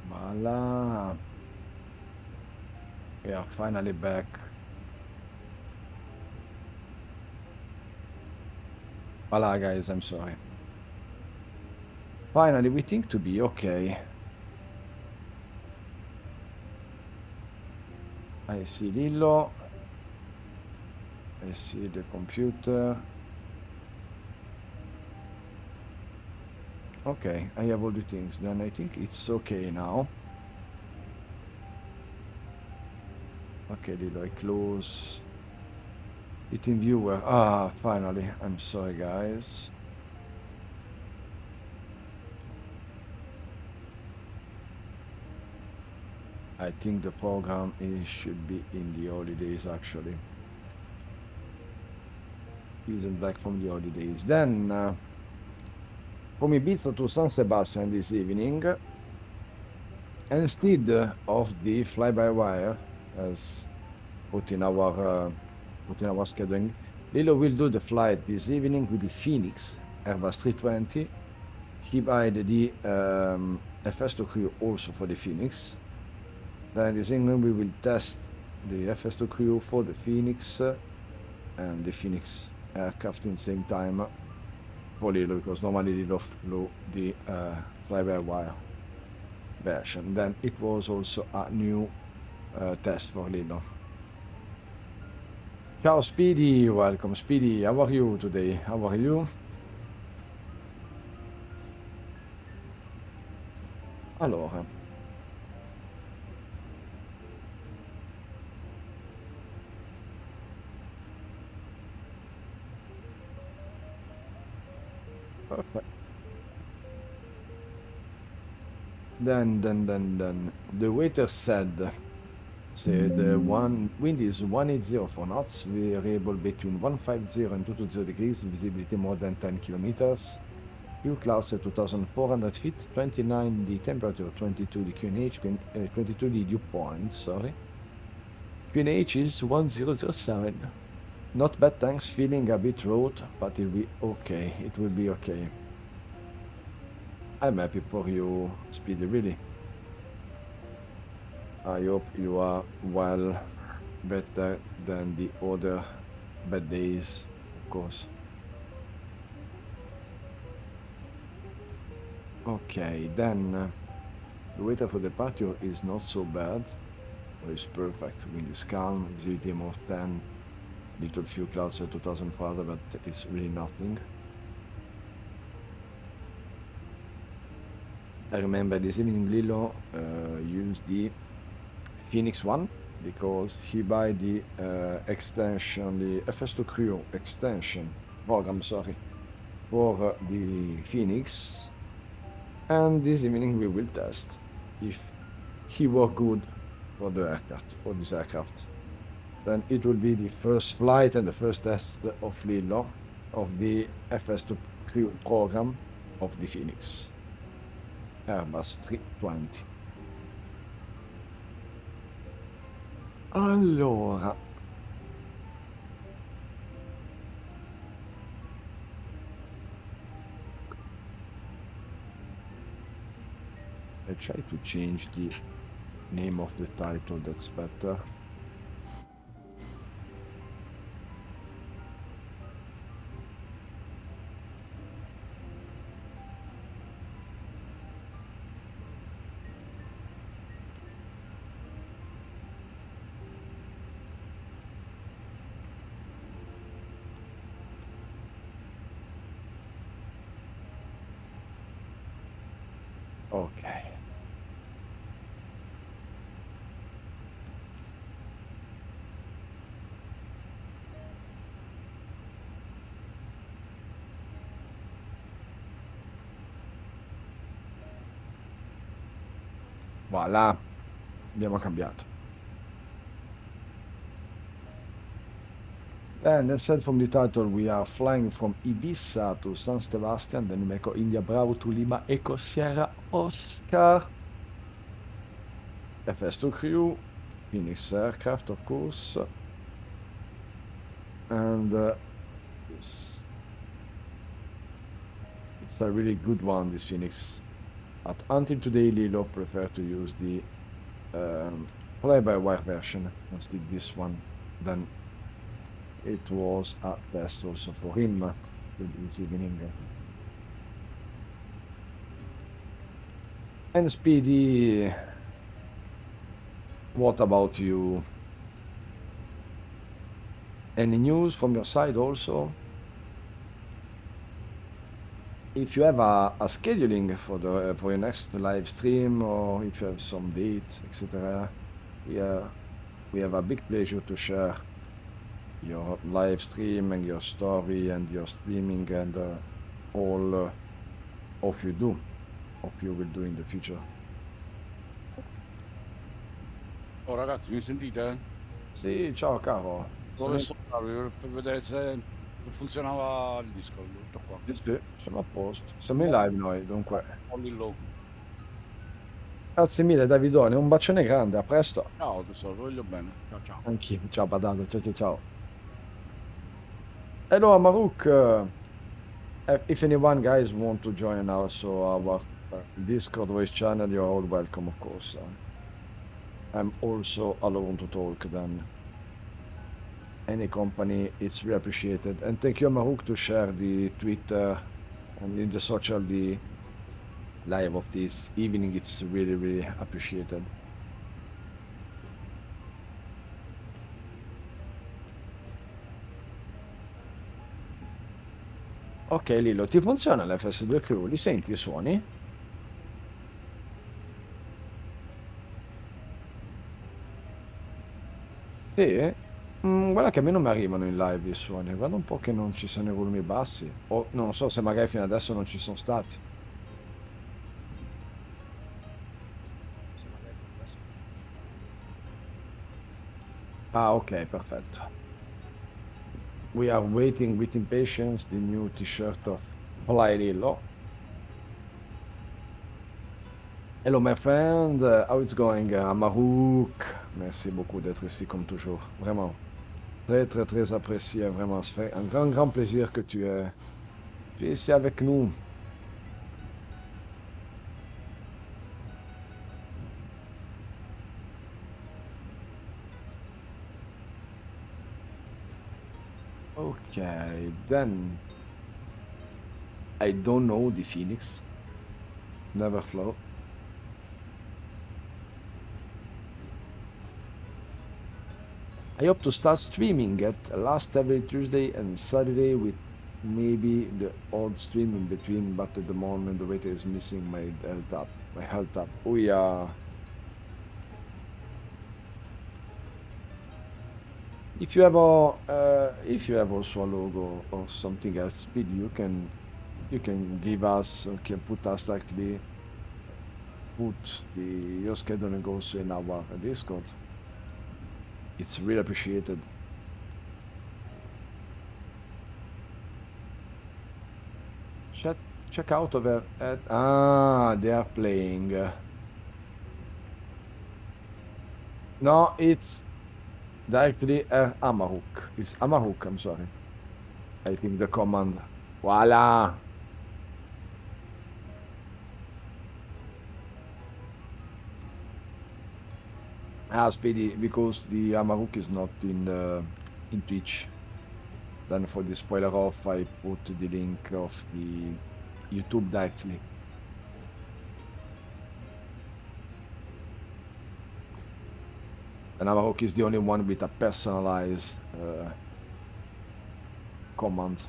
Voila. We are finally back. Voila, guys, I'm sorry. Finally, we think to be okay. I see Lillo. I see the computer. Okay, I have all the things. Then I think it's okay now. Okay, Lillo, I close it in viewer. Ah, finally. I'm sorry, guys. I think the program should be in the holidays, actually. Isn't back from the holidays. Then, from Ibiza to San Sebastian this evening, instead of the fly-by-wire, as put in our scheduling, Lilo will do the flight this evening with the Phoenix Airbus 320. He bought the FS2 crew also for the Phoenix. Then this evening we will test the FS2 crew for the Phoenix and the Phoenix aircraft in the same time for Lilo, because normally Lilo flew the fly-by-wire version. Then it was also a new test for Lilo. Ciao Speedy, welcome Speedy. How are you today? How are you? Allora, perfect. Then the waiter said one wind is 180 for knots, variable between 150 and 220 degrees, visibility more than 10 kilometers. Few clouds at 2,400 feet, 29 the temperature, 22 the QNH, 22 the dew point, sorry. QNH is 1007. Not bad, thanks. Feeling a bit road, but it'll be okay. It will be okay. I'm happy for you, Speedy, really. I hope you are well, better than the other bad days, of course. Okay, then the weather for departure is not so bad. It's perfect. Wind is calm, visibility more 10, little few clouds at 2,400, but it's really nothing. I remember this evening Lilo used the Phoenix 1 because he buy the extension, the FS2 Crew extension program, sorry, for the Phoenix. And this evening we will test if he work good for the aircraft, for this aircraft. Then it will be the first flight and the first test of Lilo of the FS2 Crew program of the Phoenix Airbus 320. Allora, I try to change the name of the title, that's better. Okay. Voilà, abbiamo cambiato. And as said from the title, we are flying from Ibiza to San Sebastian, then Mexico, India, Bravo to Lima, Echo, Sierra, Oscar, FS2 crew, Phoenix aircraft, of course, and it's a really good one, this Phoenix. But until today, Lilo prefer to use the fly-by-wire version instead this one. Then it was a test also for him this evening. And Speedy, what about you? Any news from your side also? If you have a scheduling for your next live stream, or if you have some date, etc., we have a big pleasure to share your live stream and your story and your streaming and all of you will do in the future. Oh ragazzi, mi sentite? Sì, ciao caro. Dove sono per vedere se funzionava il Discord, tutto qua. Sì, sì, siamo a posto. Siamo in live noi, dunque. All in low. Grazie mille Davidone, un bacione grande, a presto. Ciao tesoro, voglio bene. Ciao ciao. Anch'io, ciao Badano, ciao ciao ciao. Hello Maruk, if anyone guys want to join also our Discord voice channel, you're all welcome, of course. I'm also alone to talk then. Any company, it's really appreciated. And thank you, Maruk, to share the Twitter and in the social the live of this evening. It's really, really appreciated. Ok, Lillo, ti funziona l'FS2 Crew? Li senti i suoni? Sì? Guarda che a me non mi arrivano in live i suoni, guarda un po' che non ci sono i volumi bassi, o non so se magari fino adesso non ci sono stati. Ah, ok, perfetto. We are waiting with impatience the new t-shirt of Fly Lillo. Hello my friend, how it's going? Marouk, merci beaucoup d'être ici comme toujours, vraiment. Très, très, très apprécié, vraiment. Ça fait un grand, grand plaisir que tu es ici avec nous. Okay, then I don't know the Phoenix. Never flew. I hope to start streaming at last every Tuesday and Saturday with maybe the odd stream in between, but at the moment the waiter is missing my health up. Oh yeah. If you have also a logo or something else, Speed, you can give us, can put us directly, put your scheduling also in our Discord. It's really appreciated. Check out over at they are playing. No, it's directly Amaruk. It's Amaruk, I'm sorry. I think the command. Voila! Speedy, because the Amaruk is not in Twitch. Then for the spoiler off, I put the link of the YouTube directly. And Amarok is the only one with a personalized command.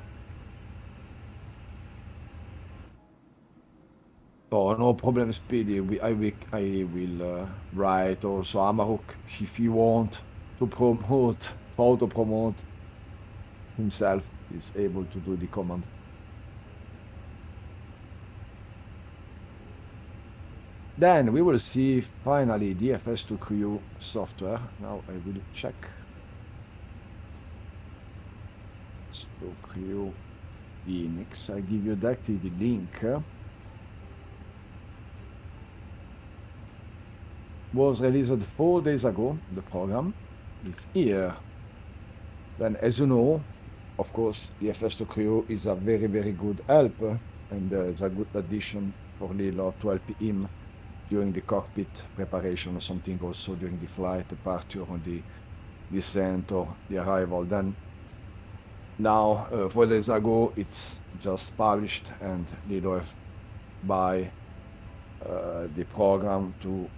Oh, no problem, Speedy. I will write also Amarok if you want to promote, auto promote himself is able to do the command. Then we will see finally the FS2 Crew software. Now I will check. FS2 Crew Phoenix. I give you directly the link. Was released 4 days ago. The program is here. Then, as you know, of course, the FS2 Crew is a very, very good help and it's a good addition for Lilo to help him during the cockpit preparation or something, also during the flight departure or the descent or the arrival. Then now, 4 days ago, it's just published, and Lilo have buy the program to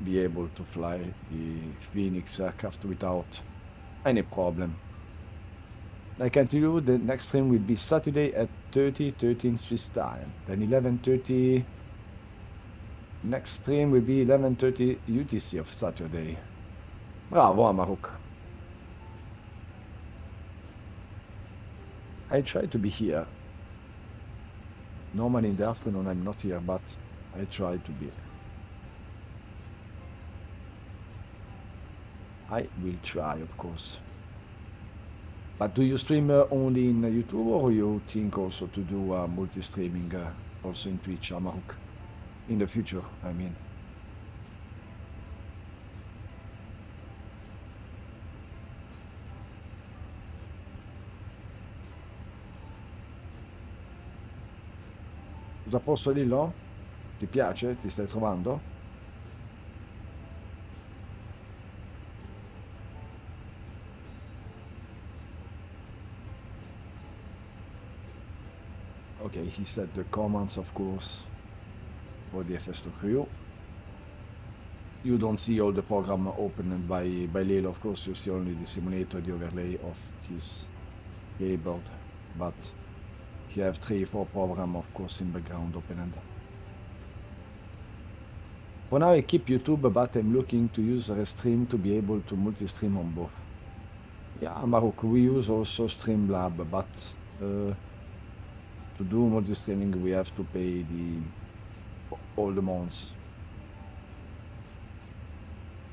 be able to fly the Phoenix aircraft without any problem. I can tell you the next stream will be Saturday at 13 Swiss time. Then 11:30. Next stream will be 11:30 UTC of Saturday. Bravo, Amaruk. I try to be here. Normally in the afternoon I'm not here, but I try to be. I will try, of course. But do you stream only in YouTube, or you think also to do multi-streaming also in Twitch, Amaruk? In the future, I mean. Tutto a posto Lillo? Ti piace? Ti stai trovando? Okay, he said the commands, of course, for the FS2 crew. You don't see all the program opened by Lilo, of course. You see only the simulator, the overlay of his keyboard, but you have 3-4 program, of course, in background opened. For now, I keep YouTube, but I'm looking to use Restream to be able to multi-stream on both. Yeah, Maruk, we use also Streamlab, but to do multi-streaming, we have to pay all the months.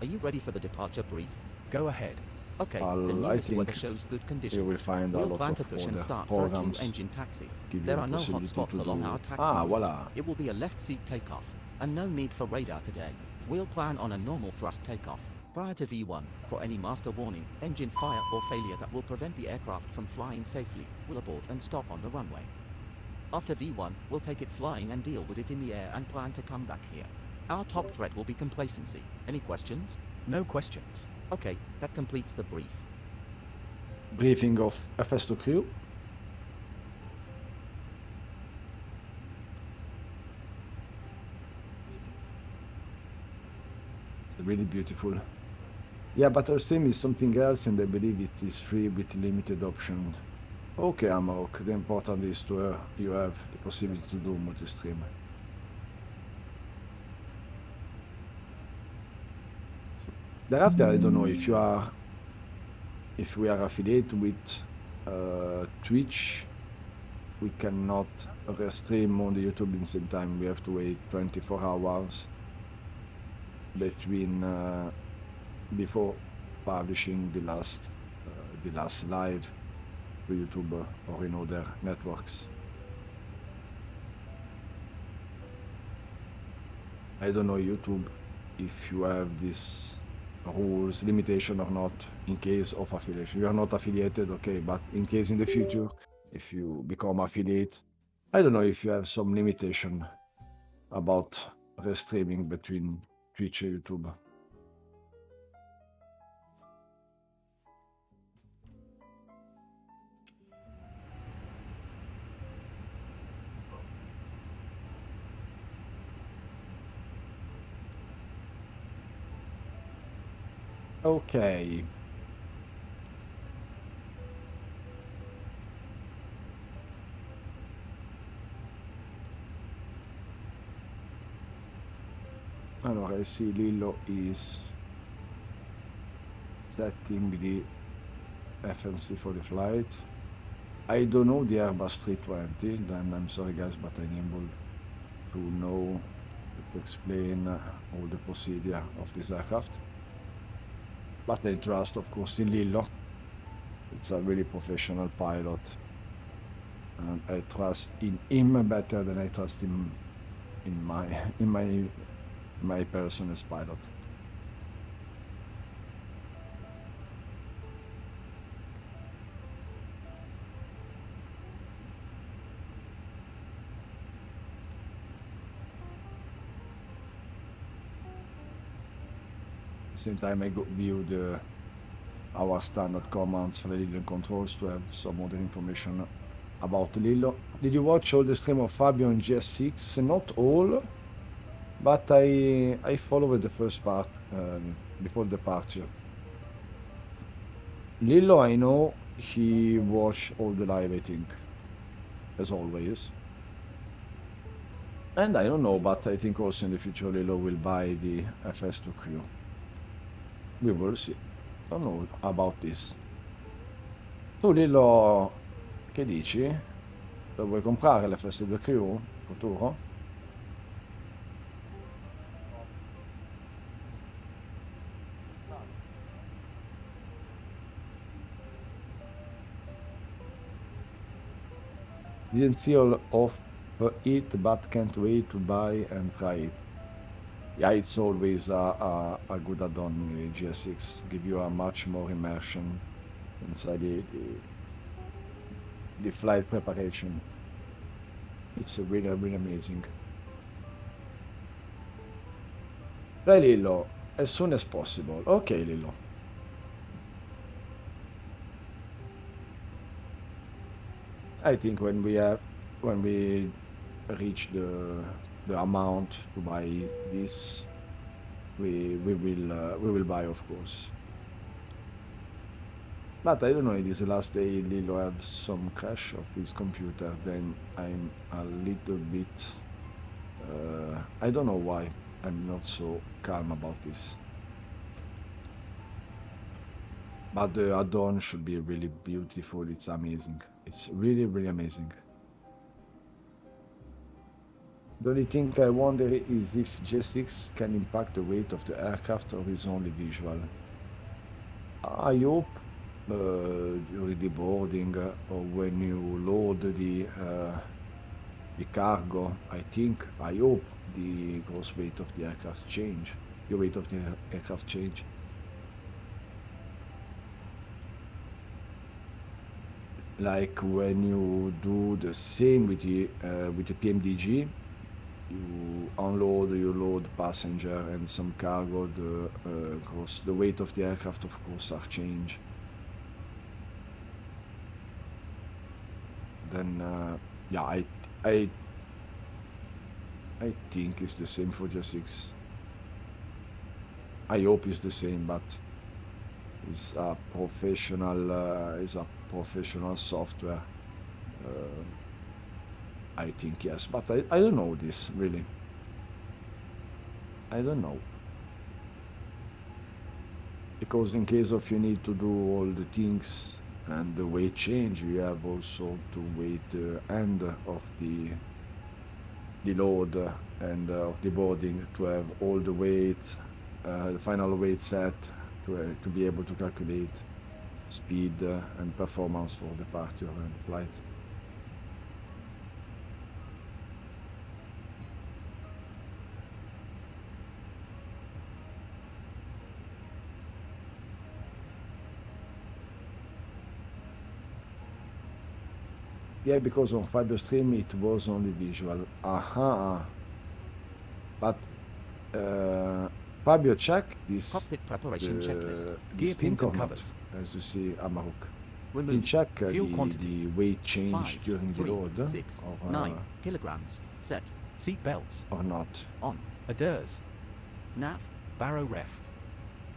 Are you ready for the departure brief? Go ahead. Okay, the I newest weather think shows good you conditions. will find a We'll lot plan of to push and other start for a programs two-engine taxi. give you There the are no hot possibility spots to along do- our taxi Ah, route. voila. It will be a left seat takeoff, and no need for radar today. We'll plan on a normal thrust takeoff. Prior to V1, for any master warning, engine fire or failure that will prevent the aircraft from flying safely, we'll abort and stop on the runway. After V1, we'll take it flying and deal with it in the air and plan to come back here. Our top threat will be complacency. Any questions? No questions. Okay, that completes the brief. Briefing of FS2 crew. It's really beautiful. Yeah, but our stream is something else, and I believe it is free with limited option. Okay, Amarok, the important is to you have the possibility to do multi-stream. Thereafter, I don't know if we are affiliated with Twitch. We cannot restream on the YouTube in the same time. We have to wait 24 hours between before publishing the last live to YouTube or in other networks. I don't know YouTube if you have these rules, limitation or not in case of affiliation. You are not affiliated, okay, but in case in the future, if you become affiliate, I don't know if you have some limitation about restreaming between Twitch and YouTube. Okay. Allora, I see Lillo is setting the FMC for the flight. I don't know the Airbus 320, then I'm sorry guys, but I'm able to know to explain all the procedure of this aircraft. But I trust, of course, in Lillo. It's a really professional pilot. And I trust in him better than I trust in my person as pilot. same time, I go view our standard commands for the Lilo controls to have some other information about Lilo. Did you watch all the stream of Fabio on GS6? Not all, but I followed the first part before departure. Lilo, I know he watched all the live, I think, as always. And I don't know, but I think also in the future Lilo will buy the FS2 crew. We will see. Don't know about this. Tu Lilo, che dici? Lo vuoi comprare l'FS2 crew futuro? Didn't see all of it, but can't wait to buy and try it. Yeah, it's always a good add-on, the GS6. Give you a much more immersion inside the flight preparation. It's really, really amazing. Dai Lillo, as soon as possible. Okay, Lillo. I think when we reach the amount to buy this, we will buy, of course. But I don't know, it is the last day Lilo have some crash of his computer, then I'm a little bit I don't know why I'm not so calm about this. But the add-on should be really beautiful, it's amazing. It's really, really amazing. The only thing I wonder is if J6 can impact the weight of the aircraft or is only visual. I hope during the boarding or when you load the cargo, I hope the gross weight of the aircraft change, the weight of the aircraft change. Like when you do the same with the PMDG, you load passenger and some cargo, the weight of the aircraft, of course, are changed. Then, yeah, I think it's the same for J6. I hope it's the same, but it's a professional software. I think yes, but I don't know this really. I don't know. Because in case of you need to do all the things and the weight change, you have also to wait the end of the load and of the boarding to have all the weight, the final weight set to be able to calculate speed and performance for departure and flight. Yeah, because on Fiber Stream it was only visual. Aha. But Fabio, check this Cockpit preparation checklist. Gear this thing pins and or not, covers. as you see, Amaruk. You Remove check Fuel the quantity. weight change 5, during 3, the load 6, or, 9 kilograms. Set. Seat belts. or not. On. ADIRS. Nav. Barrow ref.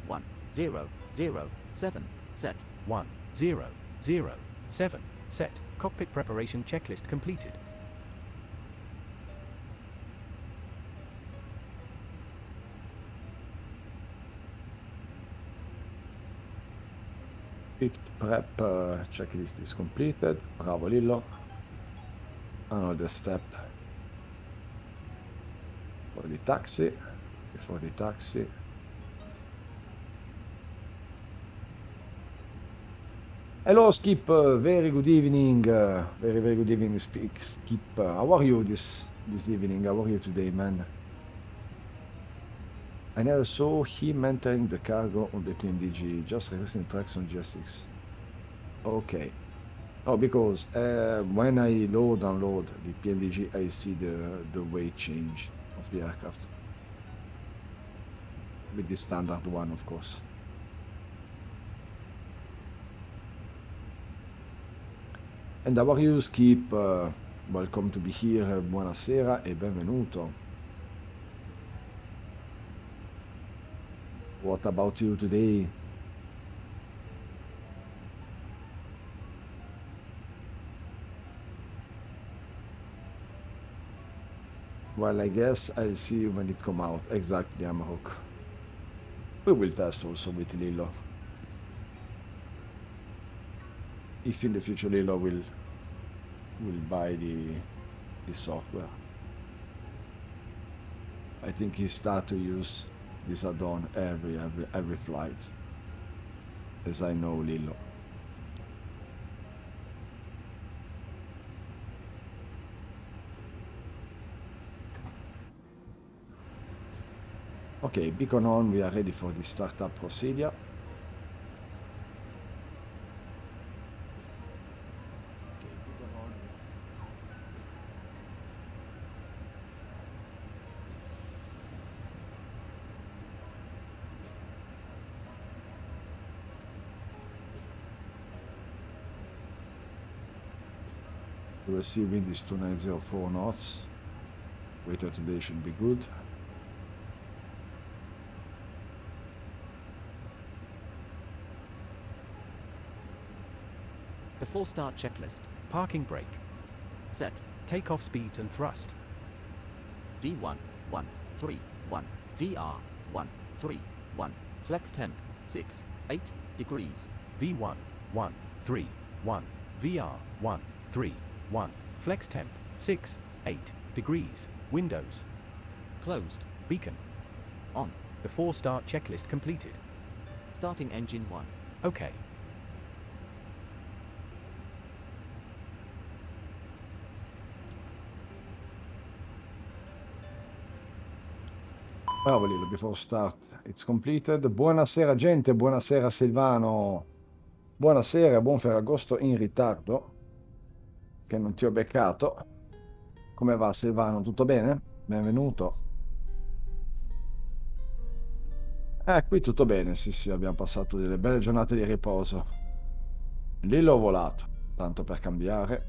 1, 0, 0, 7. Set. 1, 0, 0, 7. Set. Cockpit preparation checklist completed. Pit prep checklist is completed. Bravo Lillo. Another step for the taxi. Before the taxi. Hello Skip, very good evening. Very good evening, Skip. How are you this evening? How are you today, man? I never saw him entering the cargo on the PMDG, just resisting tracks on G6. Okay. Oh, because when I unload the PMDG, I see the weight change of the aircraft. with the standard one, of course. And our use keep, welcome to be here, buonasera e benvenuto. What about you today? Well, I guess I'll see you when it come out. Exactly, Amarok. We will test also with Lilo. If in the future Lilo will buy the software. I think he start to use this add-on every flight, as I know Lilo. Okay, beacon on, we are ready for the startup procedure. Okay, beacon on. Receiving this 2904 knots. Waiter today should be good. Before start checklist. Parking brake. Set. Takeoff speeds and thrust. V1, 1, 3, 1. VR, 1, 3, 1. Flex temp, 6, 8 degrees. V1, 1, 3, 1. VR, 1, 3, 1. Flex temp, 6, 8 degrees. Windows. Closed. Beacon. On. Before start checklist completed. Starting engine 1. OK. Bravo Lilo, before start, it's completed. Buonasera gente, buonasera Silvano. Buonasera, buon Ferragosto in ritardo, che non ti ho beccato. Come va Silvano? Tutto bene? Benvenuto. Qui tutto bene, sì, abbiamo passato delle belle giornate di riposo. Lilo ho volato, tanto per cambiare.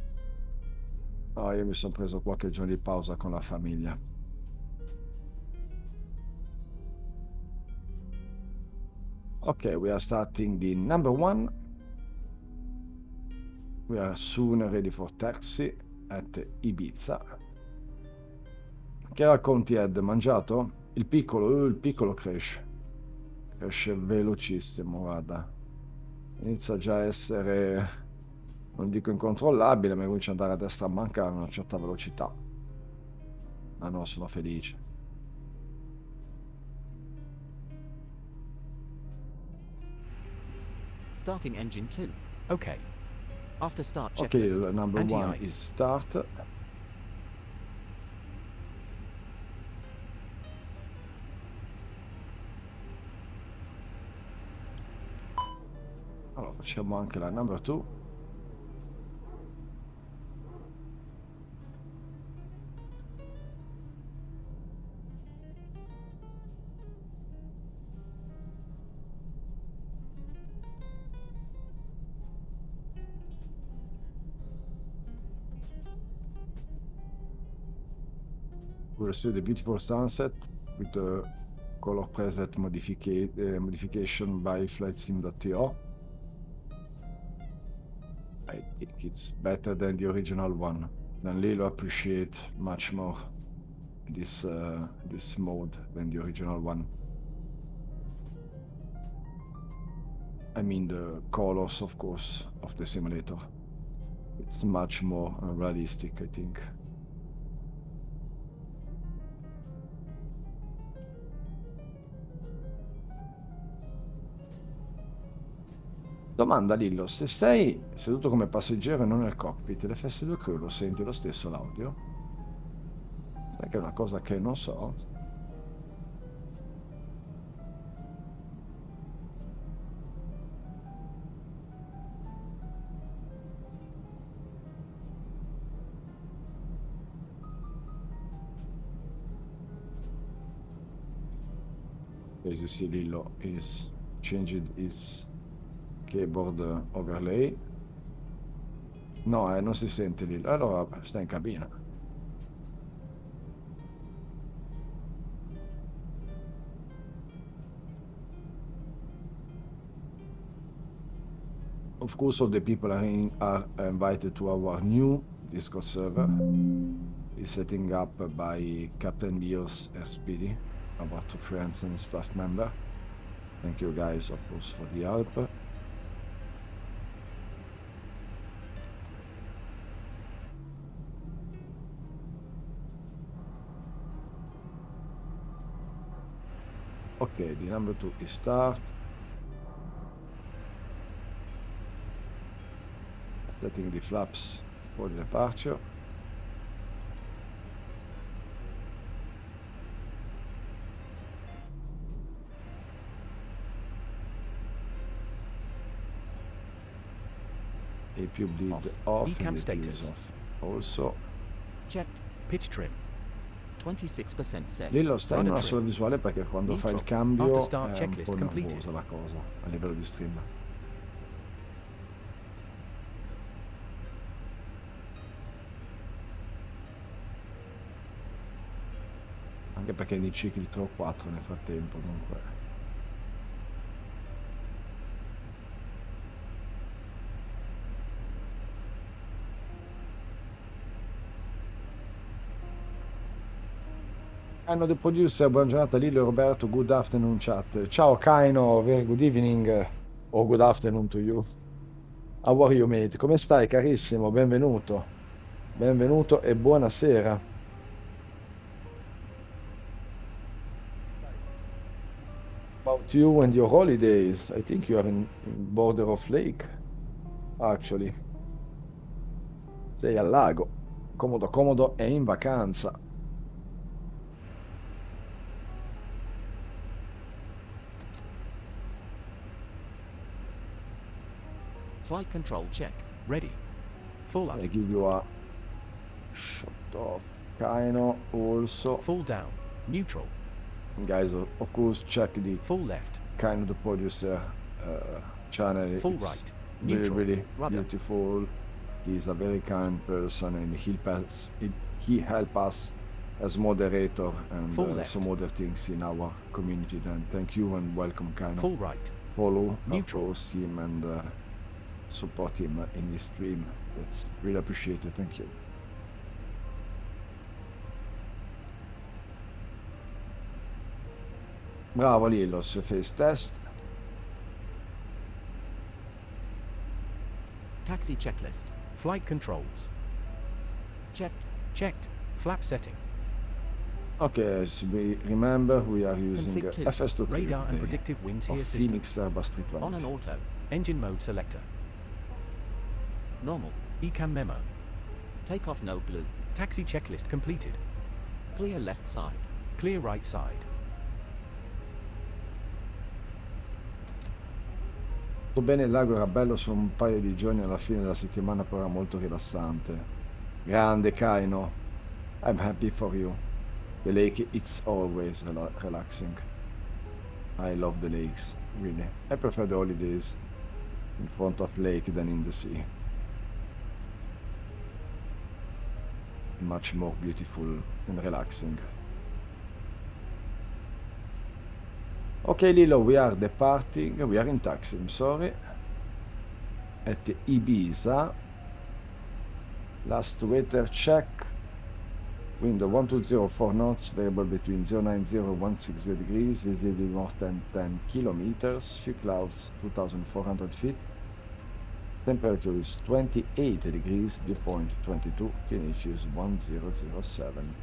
Io mi sono preso qualche giorno di pausa con la famiglia. Okay, we are starting the number 1. We are soon ready for taxi at Ibiza. Che racconti Ed? Mangiato? Il piccolo cresce velocissimo, guarda. Inizia già a essere, non dico incontrollabile, ma comincia ad andare a destra a mancare a una certa velocità. Ma no, sono felice. Starting engine 2. OK. After start Okay, checklist. the number 1 Anti-ice. is start. Allora, facciamo anche la number 2. We will see the beautiful sunset with the color preset modification by flightsim.to. I think it's better than the original one. Then Lilo appreciate much more this mode than the original one. I mean the colors, of course, of the simulator. It's much more realistic, I think. Domanda Lillo, se sei seduto come passeggero e non nel cockpit, l'FS2 crew lo senti lo stesso l'audio? Sai che è una cosa che non so. as you see, Lillo is changing his keyboard overlay. No, non si sente Lillo. Allora sta in cabina. Of course, all the people are invited to our new Discord server. It's setting up by Captain Leos SPD, our two friends and staff member. Thank you guys, of course, for the help. Okay, the number 2 is start. Setting the flaps for the departure. APU bleed off Ecam and it is status. off. Also, Checked. Pitch trim. 26% set. Lillo sta in Rudder una trim. sola visuale perché quando fa il Neutral. cambio After è start un checklist po' completed. nervosa la cosa a livello di stream. Anche perché nei cicli 3 o 4 nel frattempo comunque. Kaino the producer, buona giornata Lillo e Roberto, good afternoon chat. Ciao Kaino, very good evening or good afternoon to you. How are you mate? Come stai carissimo? Benvenuto. Benvenuto e buonasera. About you and your holidays, I think you are in border of lake, actually. Sei al lago. Comodo, comodo e in vacanza. Flight control check. Ready. Full up. I give you a shot of Kaino also. Full down. Neutral. Guys, of course, check the Full left. Kaino the producer channel. Full It's right. really, Neutral. really Rudder. beautiful. He's a very kind person and he help us as moderator and Full left. some other things in our community. Then thank you and welcome Kaino. Full right. Follow, Neutral. of course, him and support him in his stream. That's really appreciated. Thank you. Bravo Lilos, face test. Taxi checklist. Flight controls. Checked. Checked. Flap setting. Okay, as we remember, we are using Config 2. FS2 Radar and predictive winds of here system. Phoenix Airbus On and 320. auto. Engine mode selector. Normal. Ecam memo. Takeoff no blue. Taxi checklist completed. Clear left side. Clear right side. Tutto bene, il lago era bello solo un paio di giorni alla fine della settimana, però era molto rilassante. Grande Kaino, I'm happy for you. The lake, it's always relaxing. I love the lakes, really. I prefer the holidays in front of lake than in the sea. Much more beautiful and relaxing. Okay, Lilo, we are departing. We are in taxi, I'm sorry. At Ibiza. Last weather check. Wind 1204 knots, variable between 090 and 160 degrees, visibility more than 10 kilometers, few clouds, 2,400 feet. Temperature is 28 degrees, dew point 22, QNH is 1007.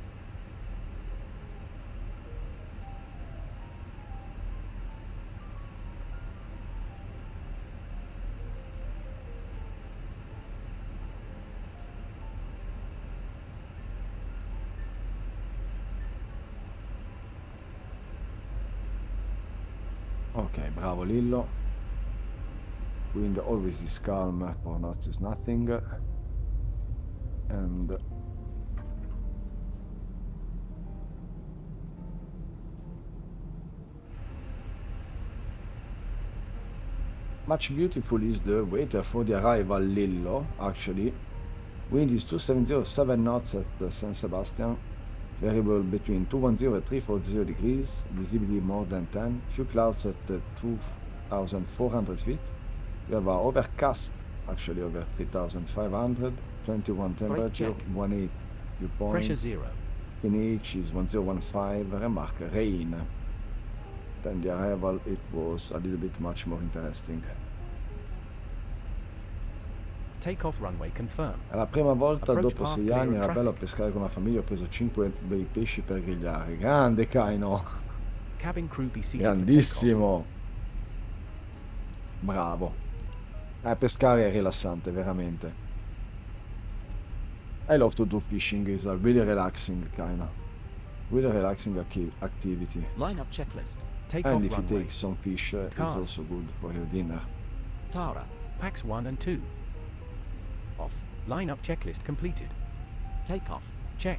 Ok, bravo Lillo. Wind always is calm, for knots is nothing. And much beautiful is the waiter for the arrival, Lillo, actually. Wind is 2707 knots at San Sebastian. Variable between 210 and 340 degrees. Visibility more than 10. Few clouds at 2,400 feet. We have overcast, actually over 3,500. 21 temperature, check. 18 dew Pressure point. 0. pH is 1015. Remark rain. Then the arrival, it was a little bit much more interesting. Takeoff runway confirmed. È la prima volta Approach dopo path 6 clear anni of era bello traffic. pescare con la famiglia, ho preso 5 bei pesci per grigliare. Grande Kaino, Cabin crew be seated for takeoff. grandissimo. Bravo. Pescare è rilassante, veramente. I love to do fishing, is a really relaxing kind of, really relaxing activity. Lineup checklist. Takeoff And if you runway. take some fish, it's Cars. also good for your dinner. Tara. Packs 1 and 2. Off. Lineup checklist completed. Takeoff. Check.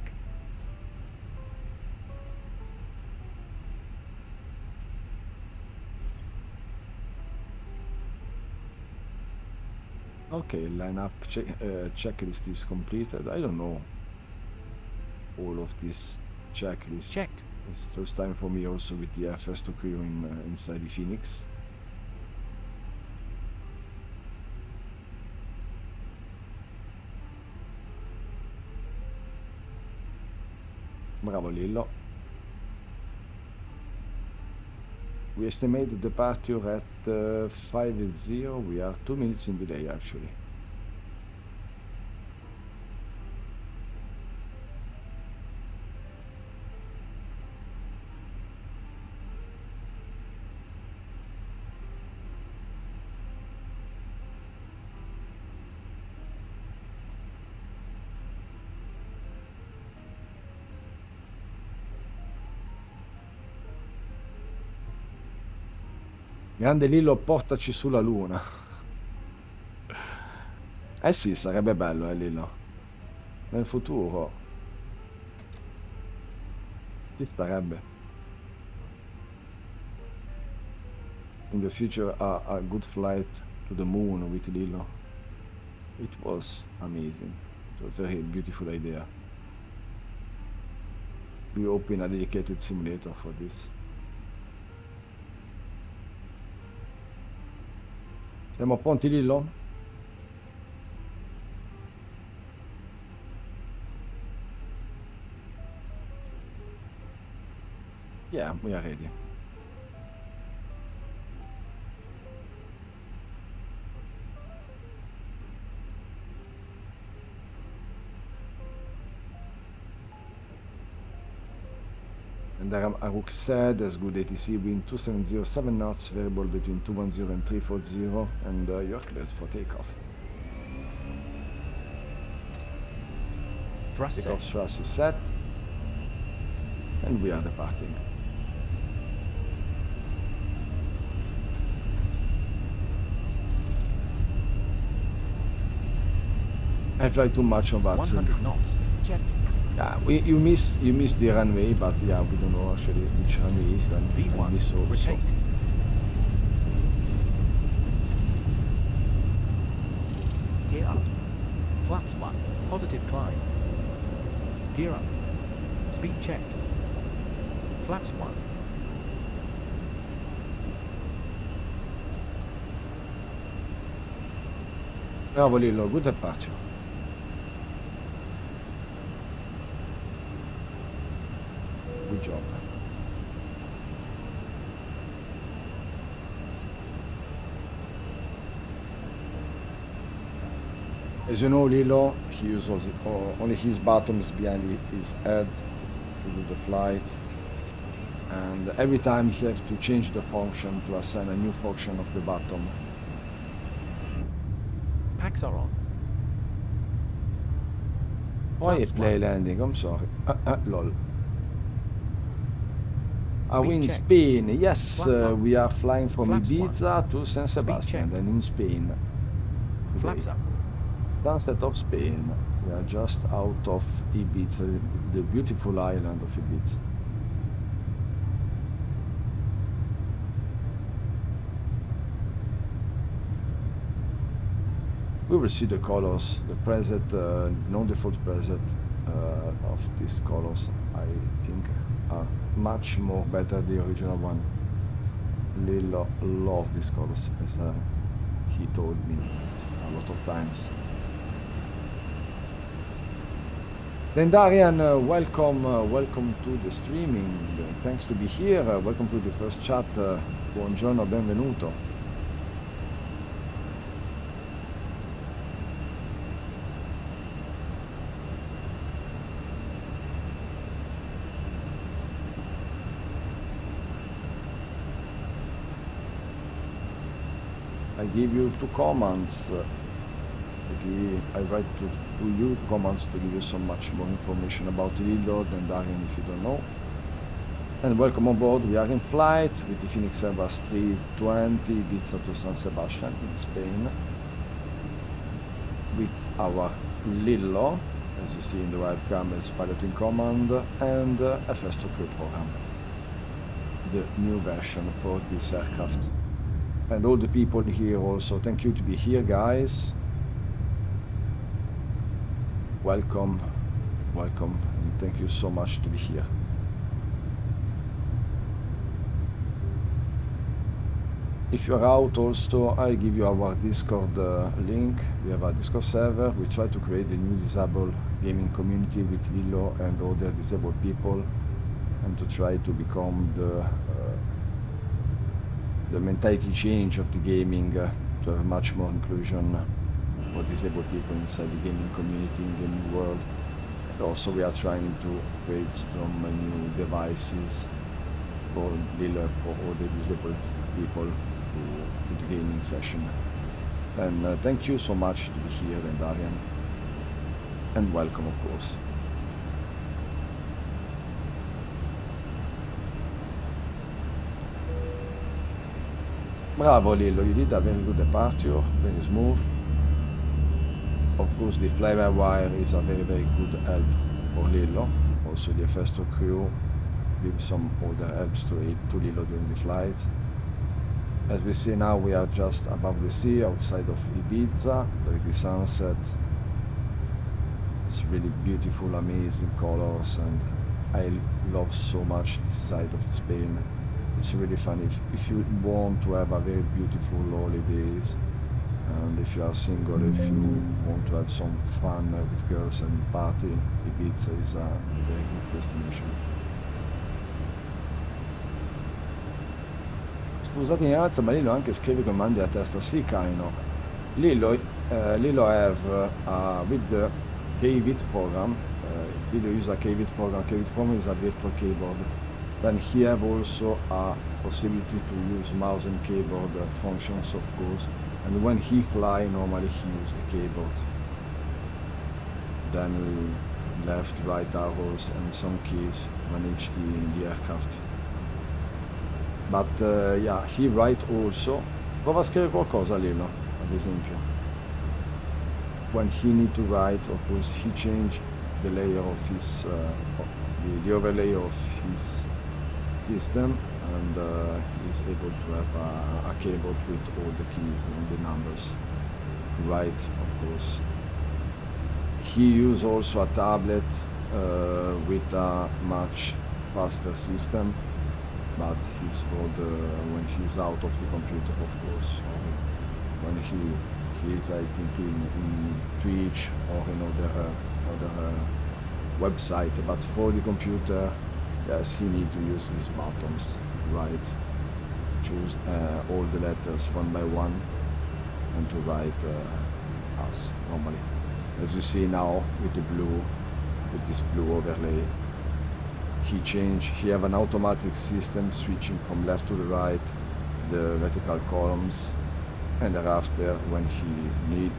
Okay, lineup checklist is completed. I don't know all of this checklist. Checked. It's first time for me also with the first crew inside the Phoenix. Bravo Lillo. We estimate the departure at 5:00. We are 2 minutes in delay actually. Grande Lillo, portaci sulla luna. Eh sì, sarebbe bello, Lillo. Nel futuro. Ci starebbe. In the future, a good flight to the moon with Lillo. It was amazing. It was a very beautiful idea. We open a dedicated simulator for this. Siamo pronti, Lillo? Yeah, we are ready. And Aruk said, as good ATC, wind 2707 knots, variable between 210 and 340, and you're cleared for takeoff. Thrust set. Takeoff thrust is set, and we are departing. I fly too much on that. 100 knots. Checked. Yeah, you miss the runway, but yeah, we don't know actually which runway is when V1. we saw. Rotate. Gear up. Flaps 1. Positive climb. Gear up. Speed checked. Flaps 1. Bravo Lillo, good departure. Good job. As you know, Lillo, he uses only his bottom is behind his head to do the flight. And every time he has to change the function to assign a new function of the bottom. Packs are on. Why Flaps play 1. landing? I'm sorry. Lol. Are we Speed in checked. Spain? Yes, Flaps up. we are flying from Flaps 1. Ibiza to San Sebastian, checked. and in Spain. Flaps Today. up. Sunset of Spain. We are just out of Ibiza, the beautiful island of Ibiza. we will see the colors, the preset, non-default preset of these colors. I think are much more better the original one. Lilo love these colors, as he told me a lot of times. Then Darian, welcome to the streaming. Thanks to be here. Welcome to the first chat. Buongiorno, benvenuto. I give you 2 commands. I write to you commands to give you so much more information about Lilo than Darian if you don't know. And welcome on board. We are in flight with the Phoenix Airbus A320 Ibiza to San Sebastian in Spain with our Lilo, as you see in the webcam, as pilot in command, and a first crew program, the new version for this aircraft. And all the people here also, thank you to be here, guys. Welcome, and thank you so much to be here. If you're out also, I'll give you our Discord link. We have a Discord server. We try to create a new disabled gaming community with Lilo and other disabled people, and to try to become the mentality change of the gaming, to have much more inclusion for disabled people inside the gaming community, in the gaming world. And also we are trying to create some new devices for Lilo, for all the disabled people to the gaming session. And thank you so much to be here, and Darian, and welcome of course. Bravo Lilo, you did a very good departure, very smooth. Of course, the fly-by-wire is a very, very good help for Lilo. Also, the first crew give some other helps to Lilo during the flight. As we see now, we are just above the sea, outside of Ibiza, during the sunset. It's really beautiful, amazing colors, and I love so much this side of Spain. It's really fun if you want to have a very beautiful holidays, and if you are single, if you want to have some fun with girls and party, Ibiza is a very good destination. Scusatemi ragazzi, ma Lilo anche scrive comandi a testa. Sì, Kaino. Lilo have with the KVIT program, Lilo use a KVIT program. KVIT program is a virtual keyboard. Then he have also a possibility to use mouse and keyboard functions, of course. And when he fly, normally he use the keyboard. Then left, right arrows, and some keys manage the aircraft. But yeah, he write also. Prova a scrivere qualcosa Lilo, ad esempio. When he need to write, of course, he change the layer of his, the overlay of his system, and he's able to have a keyboard with all the keys and the numbers. Right, of course. He use also a tablet with a much faster system, but he's for the when he's out of the computer, of course. When he's, I think, in Twitch or in other website, but for the computer, yes, he need to use his buttons, right? Choose all the letters one by one, and to write us normally. As you see now with the blue, with this blue overlay, he have an automatic system switching from left to the right, the vertical columns, and thereafter when he need,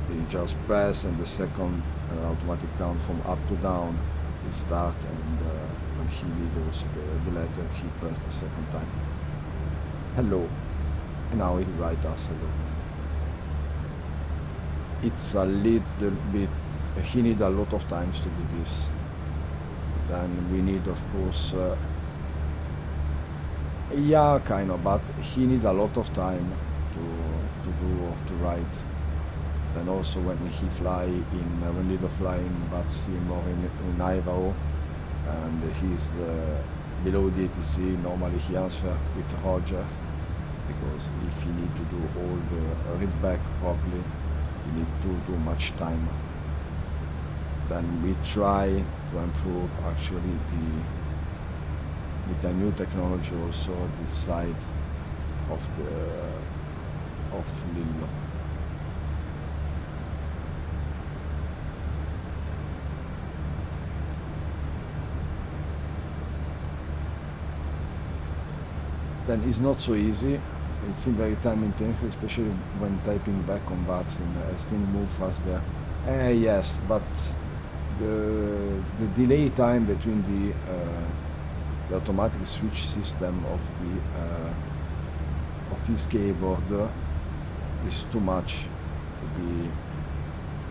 he just press, and the second automatic count from up to down is start, and when he need also the letter, he press the second time. Hello, and now he write us hello. It's a little bit, he need a lot of times to do this. Then we need, of course, yeah, kind of, but he need a lot of time to write. And also when he fly in, when Lilo fly in Bad Sim or in Idaho, and he's below the ATC, normally he answer with Roger, because if he need to do all the read back properly, he need to do much time. Then we try to improve actually with the new technology also this side of Lilo. Then it's not so easy. It's very time intensive, especially when typing back on Vatsim, as things move fast there. Yes, but the delay time between the automatic switch system of his keyboard is too much to be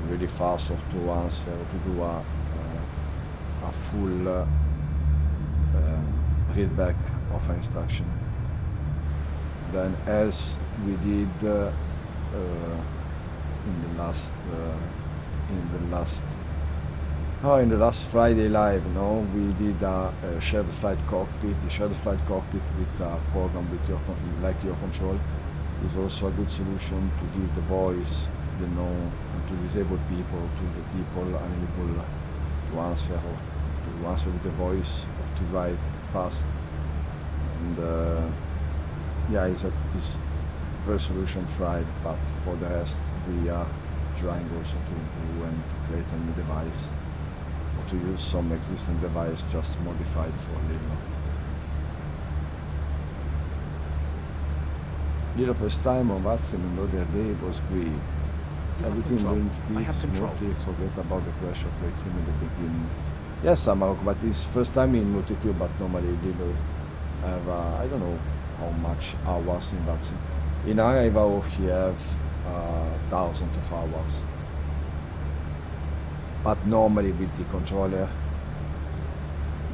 really fast or to answer or to do a full read back of an instruction. Then, as we did in the last Friday live, no, we did a shared flight cockpit. The shared flight cockpit with a program with your control is also a good solution to give the voice, and to disabled people, to the people unable to answer or to answer with the voice or to write fast. And yeah, it's first solution tried, but for the rest we are trying also to improve and to create a new device, or to use some existing device just modified for Lilo. Lilo first time on Vatsim and the other day was great. You have Everything control. went I have control. smoothly, forget about the crash of Flight Sim in the beginning. Yes, Amarok, but it's first time in multi-queue, but normally Lilo have, I don't know how much hours in Vatsim. In Arrival he have thousands of hours. But normally with the controller,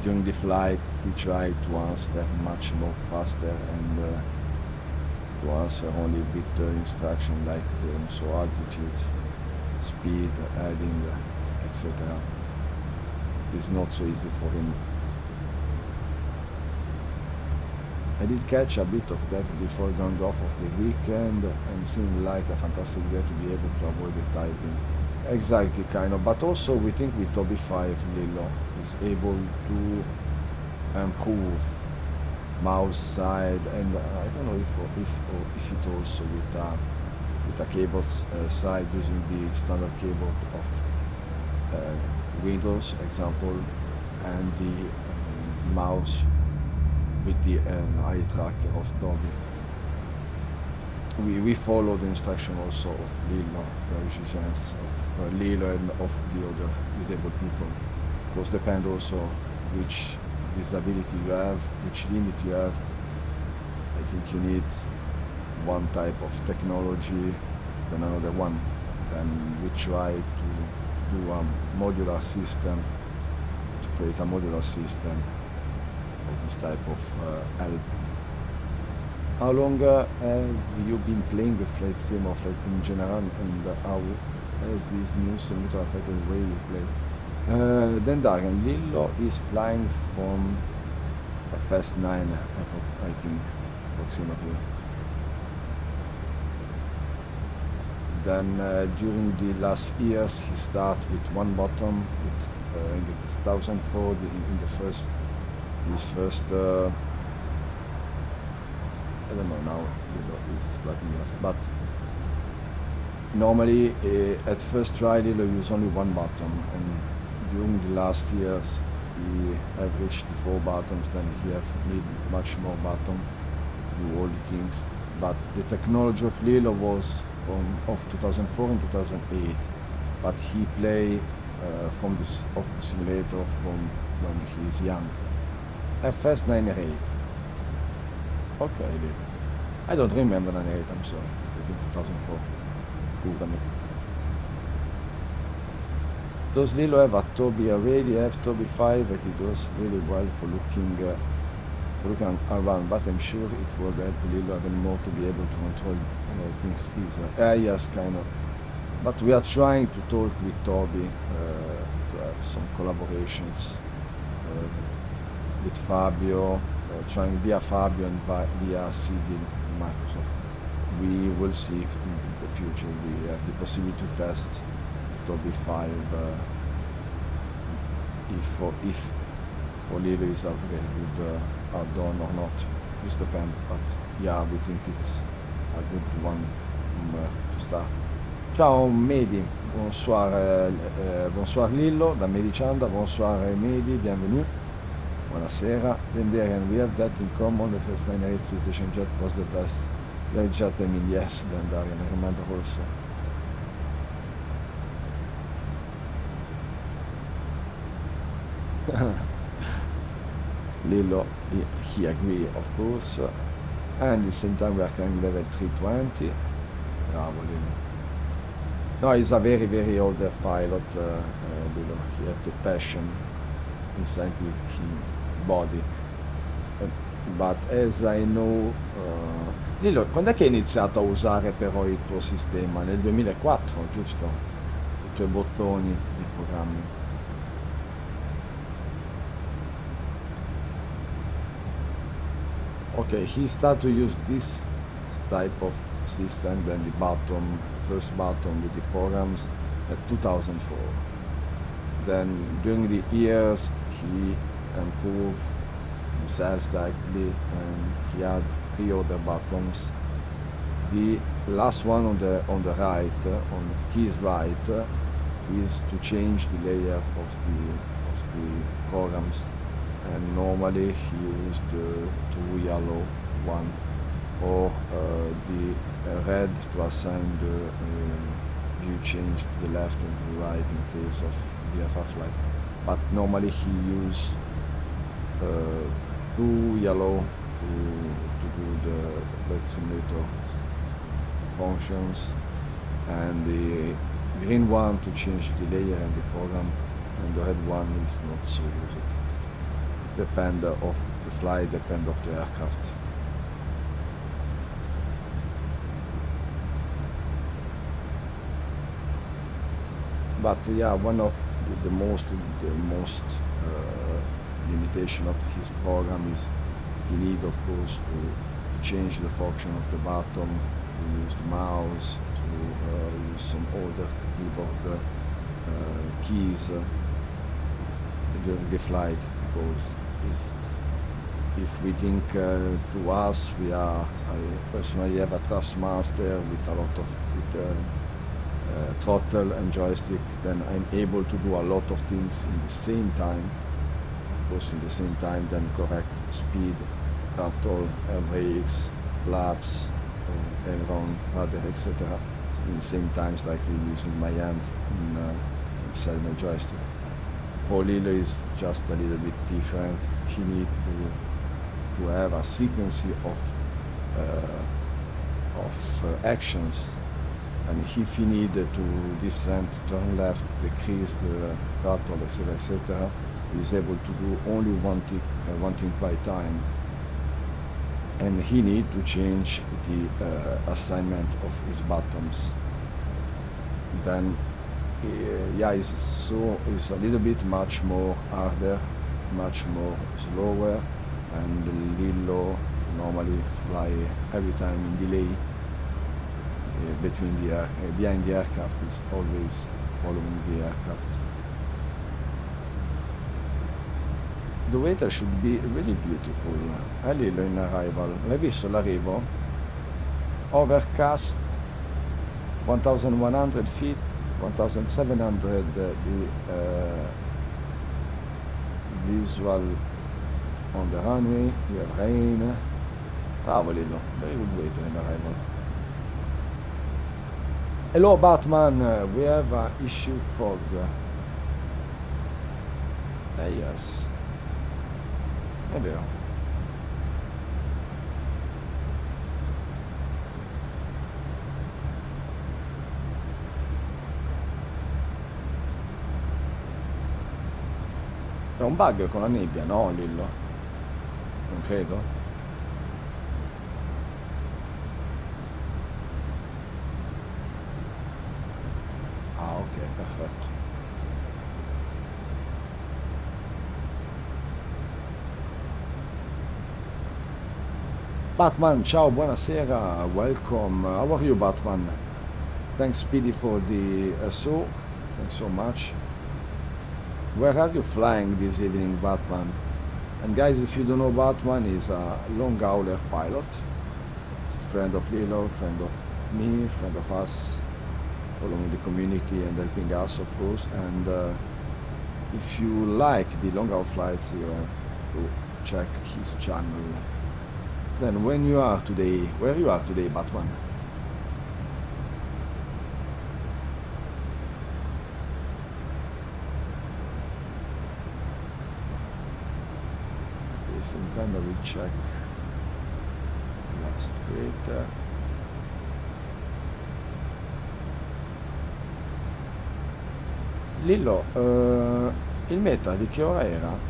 during the flight, we try to answer much more faster and to answer only with the instruction like so altitude, speed, heading, etc. It's not so easy for him. I did catch a bit of that before going off of the weekend, and seemed like a fantastic day to be able to avoid the typing. Exactly, kind of, but also we think with Toby 5 Lilo is able to improve mouse side, and I don't know if it also with a keyboard side using the standard keyboard of Windows example, and the mouse with the eye tracker of Toby. We follow the instruction also of Lilo, variations of Lilo and of the other disabled people. Of course, depend also which disability you have, which limit you have. I think you need one type of technology than another one. Then we try to do a modular system, to create a modular system of this type of help. How long have you been playing the Flight Sim or Flight Sim in general, and how has this new simulator affected the way you play? Then Dagen, Lilo is flying from a Fast 9, I think, approximately. Then during the last years, he started with one bottom, with, in the 2004, in the first, his first, I don't know now, it's flying glass, but normally at first try Lilo use only one bottom, and during the last years he have reached the 4 bottoms, then he have need much more bottom to do all the things. But the technology of Lilo was of 2004 and 2008, but he play from this of the simulator from when he is young. FS 98. Okay, I don't remember 98, I'm sorry. I think 2004. Scusami. Does Lilo have a Toby already? I have Toby 5 and it does really well for looking around, but I'm sure it will help Lilo even more to be able to control things easier. Yes, kind of. But we are trying to talk with Toby to have some collaborations with Fabio, trying via Fabio and via CD Microsoft. We will see if in the future we have the possibility to test Toby 5 if Olive is a very good add-on or not. This depends, but yeah, we think it's a good one to start. Ciao Mehdi, bonsoir, bonsoir Lillo, da Mehdi Chanda, bonsoir Mehdi, bienvenue. Buonasera. Then Darian, we have that in common. The first 98 Citation Jet was the best. The jet, I mean, yes, then Darian, I remember also. Lillo, he agree, of course. And at the same time, we are carrying level 320. Bravo, Lillo. No, he's a very, very older pilot, Lillo. He had the passion inside his body. But as I know, Lillo, quando è che hai iniziato a usare però il tuo sistema? Nel 2004, giusto? I tuoi bottoni, i programmi. Okay, he started to use this type of system, then the bottom, first bottom with the programs at 2004. Then during the years, he improved himself directly, and he had 3 other buttons. The last one on the right, on his right, is to change the layer of the programs. And normally he used the 2 yellow one or the red to assign the view change to the left and to the right in case of VFR flight. But normally he used 2 yellow to do the flight simulator functions, and the green one to change the layer and the program, and the red one is not so used. Depend of the flight, depend of the aircraft. But yeah, one of the most limitation of his program is you need, of course, to change the function of the button, to use the mouse, to use some other keyboard keys during the flight, because if we think to us, I personally have a Thrustmaster with a lot of throttle and joystick, then I'm able to do a lot of things in the same time. Of course, in the same time, then correct speed, throttle, air brakes, flaps, aileron, rudder, etc. in the same times, like using my hand inside my joystick. For Lilo is just a little bit different. He needs to have a sequence of actions, and if he needed to descend, turn left, decrease the throttle, etc., he's able to do only one thing by time, and he need to change the assignment of his buttons. Then yeah, it's a little bit much more harder, much more slower, and Lillo normally fly every time in delay behind the aircraft, is always following the aircraft. The weather should be really beautiful. Lillo in arrival. L'hai visto l'arrivo? Overcast, 1100 feet, 1700 the visual on the runway. We have rain. Bravo Lillo, very good weather in arrival. Hello Batman, we have issue fog. Yes, è vero. È un bug con la nebbia, no Lillo? Non credo. Ok, perfetto. Batman, ciao, buonasera, welcome. How are you, Batman? Thanks, Speedy, for the SO. Thanks so much. Where are you flying this evening, Batman? And guys, if you don't know, Batman is a long hauler pilot. He's a friend of Lilo, friend of me, friend of us, following the community and helping us, of course. And if you like the long haul flights, you have to check his channel. Then where you are today, Batman? Sometime I will check last week. Lillo, il meta di che ora era?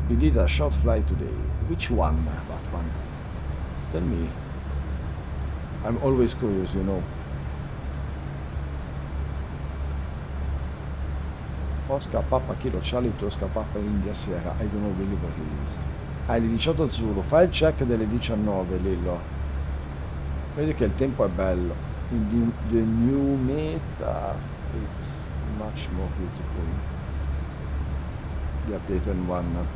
You did a short flight today. Which one, Batman? Tell me. I'm always curious, you know. Oscar Papa Kilo Charlie to Oscar Papa India Sierra, I don't know really what it is. Alle 18 Zulu, fai il check delle 19, Lillo. Vedi che il tempo è bello. In the new meta, it's much more beautiful. The updated one.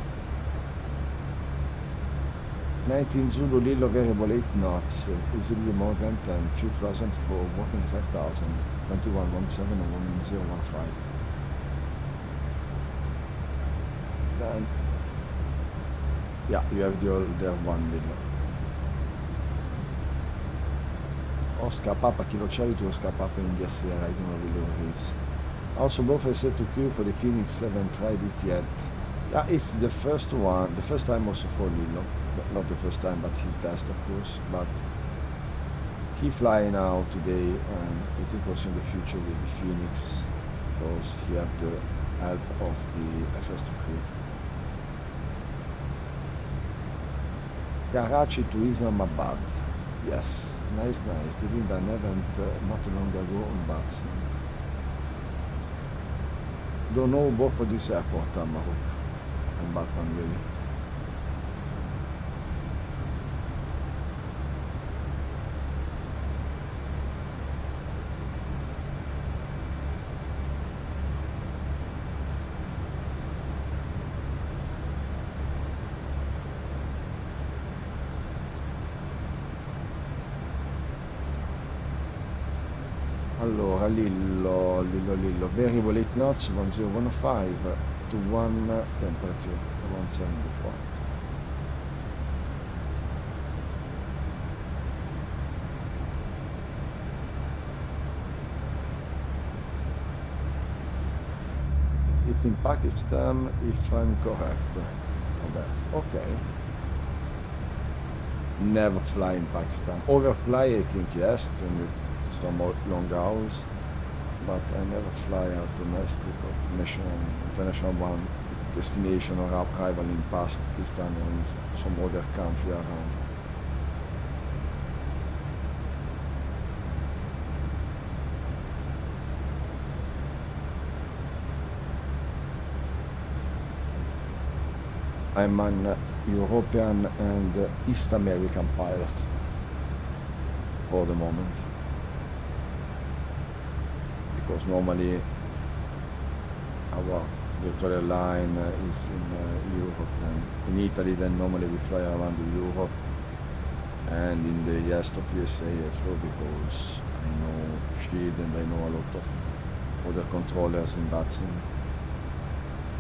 19 Zulu, Lillo, variable 8 knots. Easily more than 10, few thousand for walking 5,000. 2117 and 1015. Then, yeah, you have the older one, Lillo. Oscar Papa Kilo Charlie to Oscar Papa India Sierra, I don't know really what it is. Also, both I said to queue for the Phoenix 7, tried it yet. Yeah, it's the first one, the first time also for Lillo. Not the first time, but he test, of course. But he fly now today, and I think also in the future with the Phoenix, because he have the help of the FS2 crew. Karachi to Islamabad. Yes, nice. We did an event not long ago on Bats. Don't know both of this airport, Mahmoud and Batman really. Allora, Lillo, variable 8 knots, 1015 to 1 temperature, 174. It's in Pakistan, if I'm correct. Okay. Never fly in Pakistan. Overfly, I think, yes, some long hours, but I never fly out domestic or international one destination or arrival in past Pakistan or some other country around. I'm an European and East American pilot for the moment. Because normally our virtual airline is in Europe and in Italy, then normally we fly around Europe, and in the rest of USA I flew because I know Shield and I know a lot of other controllers in that scene.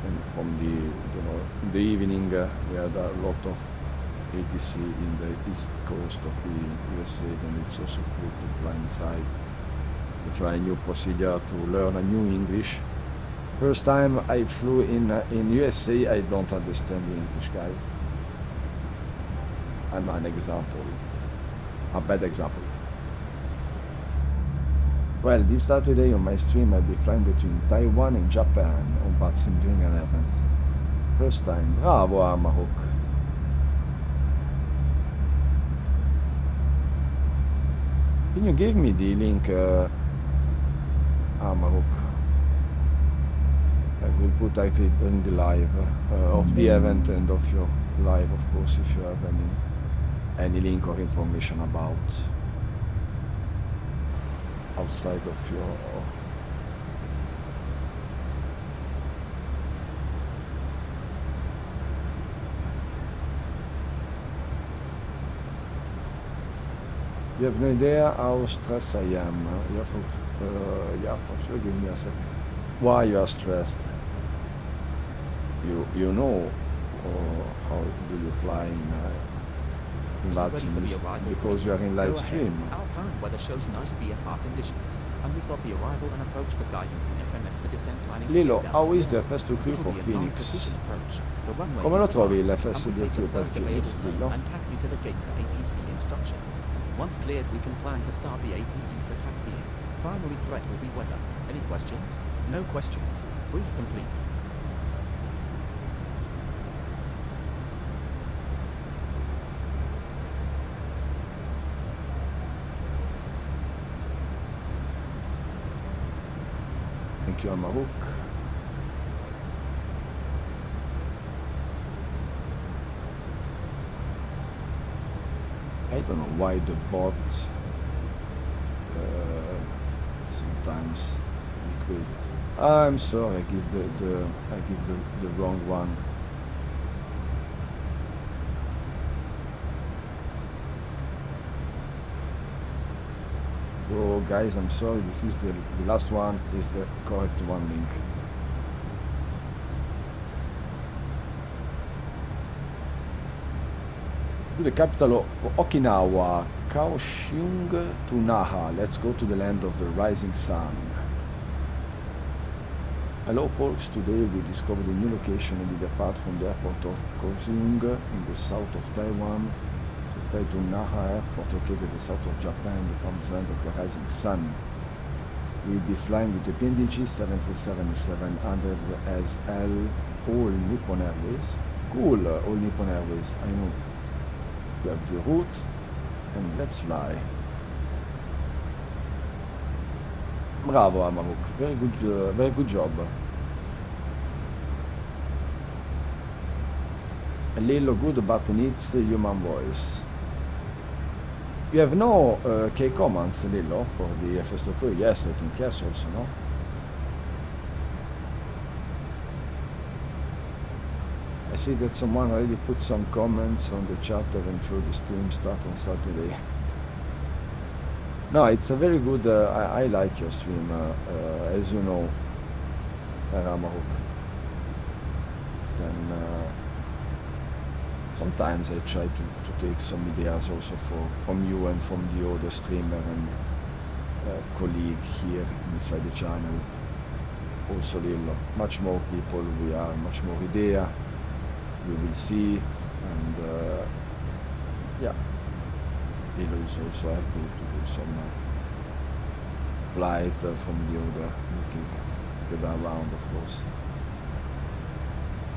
And from in the evening we had a lot of ATC in the east coast of the USA, then it's also cool to fly inside. To try a new procedure, to learn a new English. First time I flew in USA, I don't understand the English, guys. I'm an example, a bad example. Well, this Saturday on my stream I'll be flying between Taiwan and Japan on Batsin doing an event. First time. Bravo, Amahok. Can you give me the link, Amarok? I will put it in the live of the event and of your live, of course, if you have any link or information about outside of your. You have no idea how stressed I am. Yeah, for sure. Give me a second. Why you are stressed? You know, or how do you fly in Are you ready for the Latin? arrival? Because you are in live Go ahead. stream. Our current weather shows nice VFR conditions, and we've got the arrival and approach for guidance in FMS for descent planning. Lilo, how is the FS2Q It'll for be a Phoenix? non-precision approach. The runway Come is lo trovi dry, and l'FS2Q we take the per first Phoenix, available turn Lilo? and taxi to the gate for ATC instructions. Once cleared, we can plan to start the APU for taxiing. Primary threat will be weather. Any questions? No questions. Brief complete. Thank you, Amaruk. I don't know why the bot sometimes be crazy. I'm sorry, I give the wrong one. Oh guys, I'm sorry, this is the last one is the correct one link. To the capital of Okinawa, Kaohsiung to Naha. Let's go to the land of the rising sun. Hello folks, today we discovered a new location and we depart from the airport of Kaohsiung in the south of Taiwan to fly to Naha airport located in the south of Japan, the famous land of the rising sun. We'll be flying with the PNDG 737-700 as All Nippon Airways. Cool, All Nippon Airways, I know. We have the route and let's fly. Bravo Amaruk, very good job. A little good but needs human voice. You have no K commands, Lilo, for the FS2? Yes, I think yes also, no? I see that someone already put some comments on the chat even through the stream start on Saturday. No, it's a very good, I like your stream, as you know, Ramaruk. And sometimes I try to take some ideas also from you and from the other streamer and colleague here inside the channel. Also Lillo, much more people we are, much more idea we will see, and yeah, Lillo is also happy to do some flight from the other, looking get around, of course.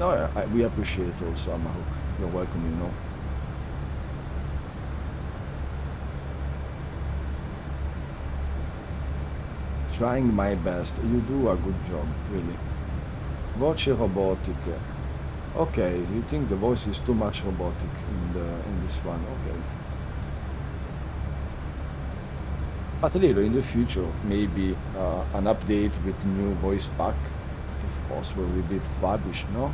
No, we appreciate also Amaruk. You're welcome, you know. Trying my best. You do a good job, really. Voce robotic. Okay, you think the voice is too much robotic in this one? Okay. But a little in the future, maybe an update with new voice pack, if possible, will be published, no?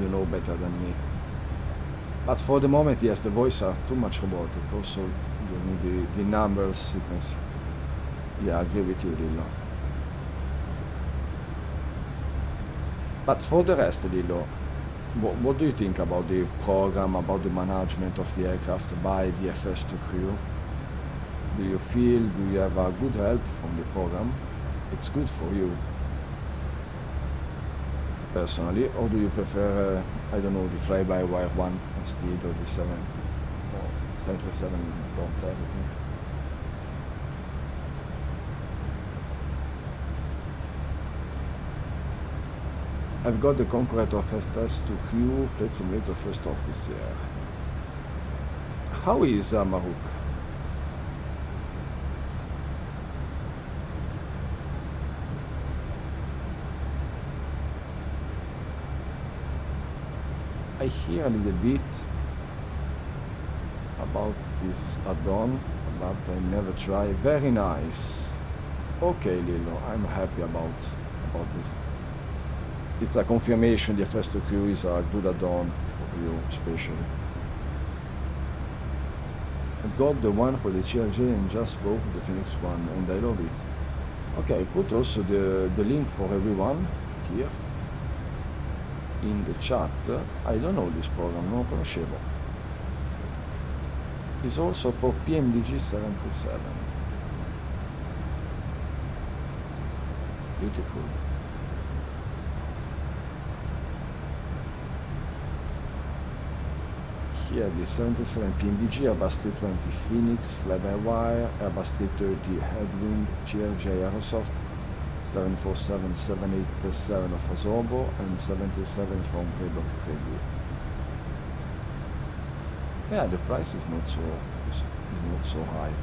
You know better than me. But for the moment, yes, the voice are too much robotic. Also, you need the numbers sequence. Yeah, I agree with you, Lillo. But for the rest, Lillo, what do you think about the program, about the management of the aircraft by the FS2 crew? Do you feel, do you have a good help from the program? It's good for you, personally, or do you prefer, I don't know, the fly-by-wire one instead of the 747 don't everything? I've got the Concurrent of FS2 crew, flight simulator first officer. How is Maroc? I hear a little bit about this add-on, but I never try. Very nice. Okay, Lilo, I'm happy about this. It's a confirmation the Festo Crew is a good add-on for you, especially. I got the one for the CRJ and just bought the Phoenix one, and I love it. Okay, I put also the link for everyone here in the chat. I don't know this program, non lo conoscevo. It's also for PMDG 737. Beautiful. Here the 77 PMDG, Airbus 320 Phoenix, fly-by-wire, Airbus 330 Headwind, GRJ Aerosoft, 747-787 of Asobo, and 77 from Playbook Trade. Yeah, the price is not so high.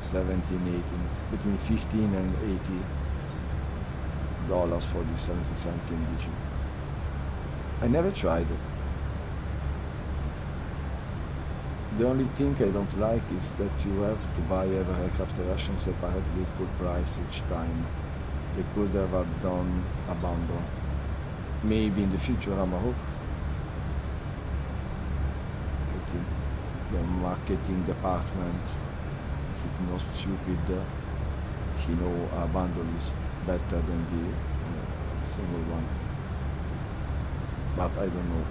17, 18, between 15 and 80 dollars for the 77 PMDG. I never tried it. The only thing I don't like is that you have to buy every aircraft ration separately full price each time. They could have done a bundle. Maybe in the future, Amahook. The marketing department, if it's not stupid, he know a bundle is better than the single one. But I don't know.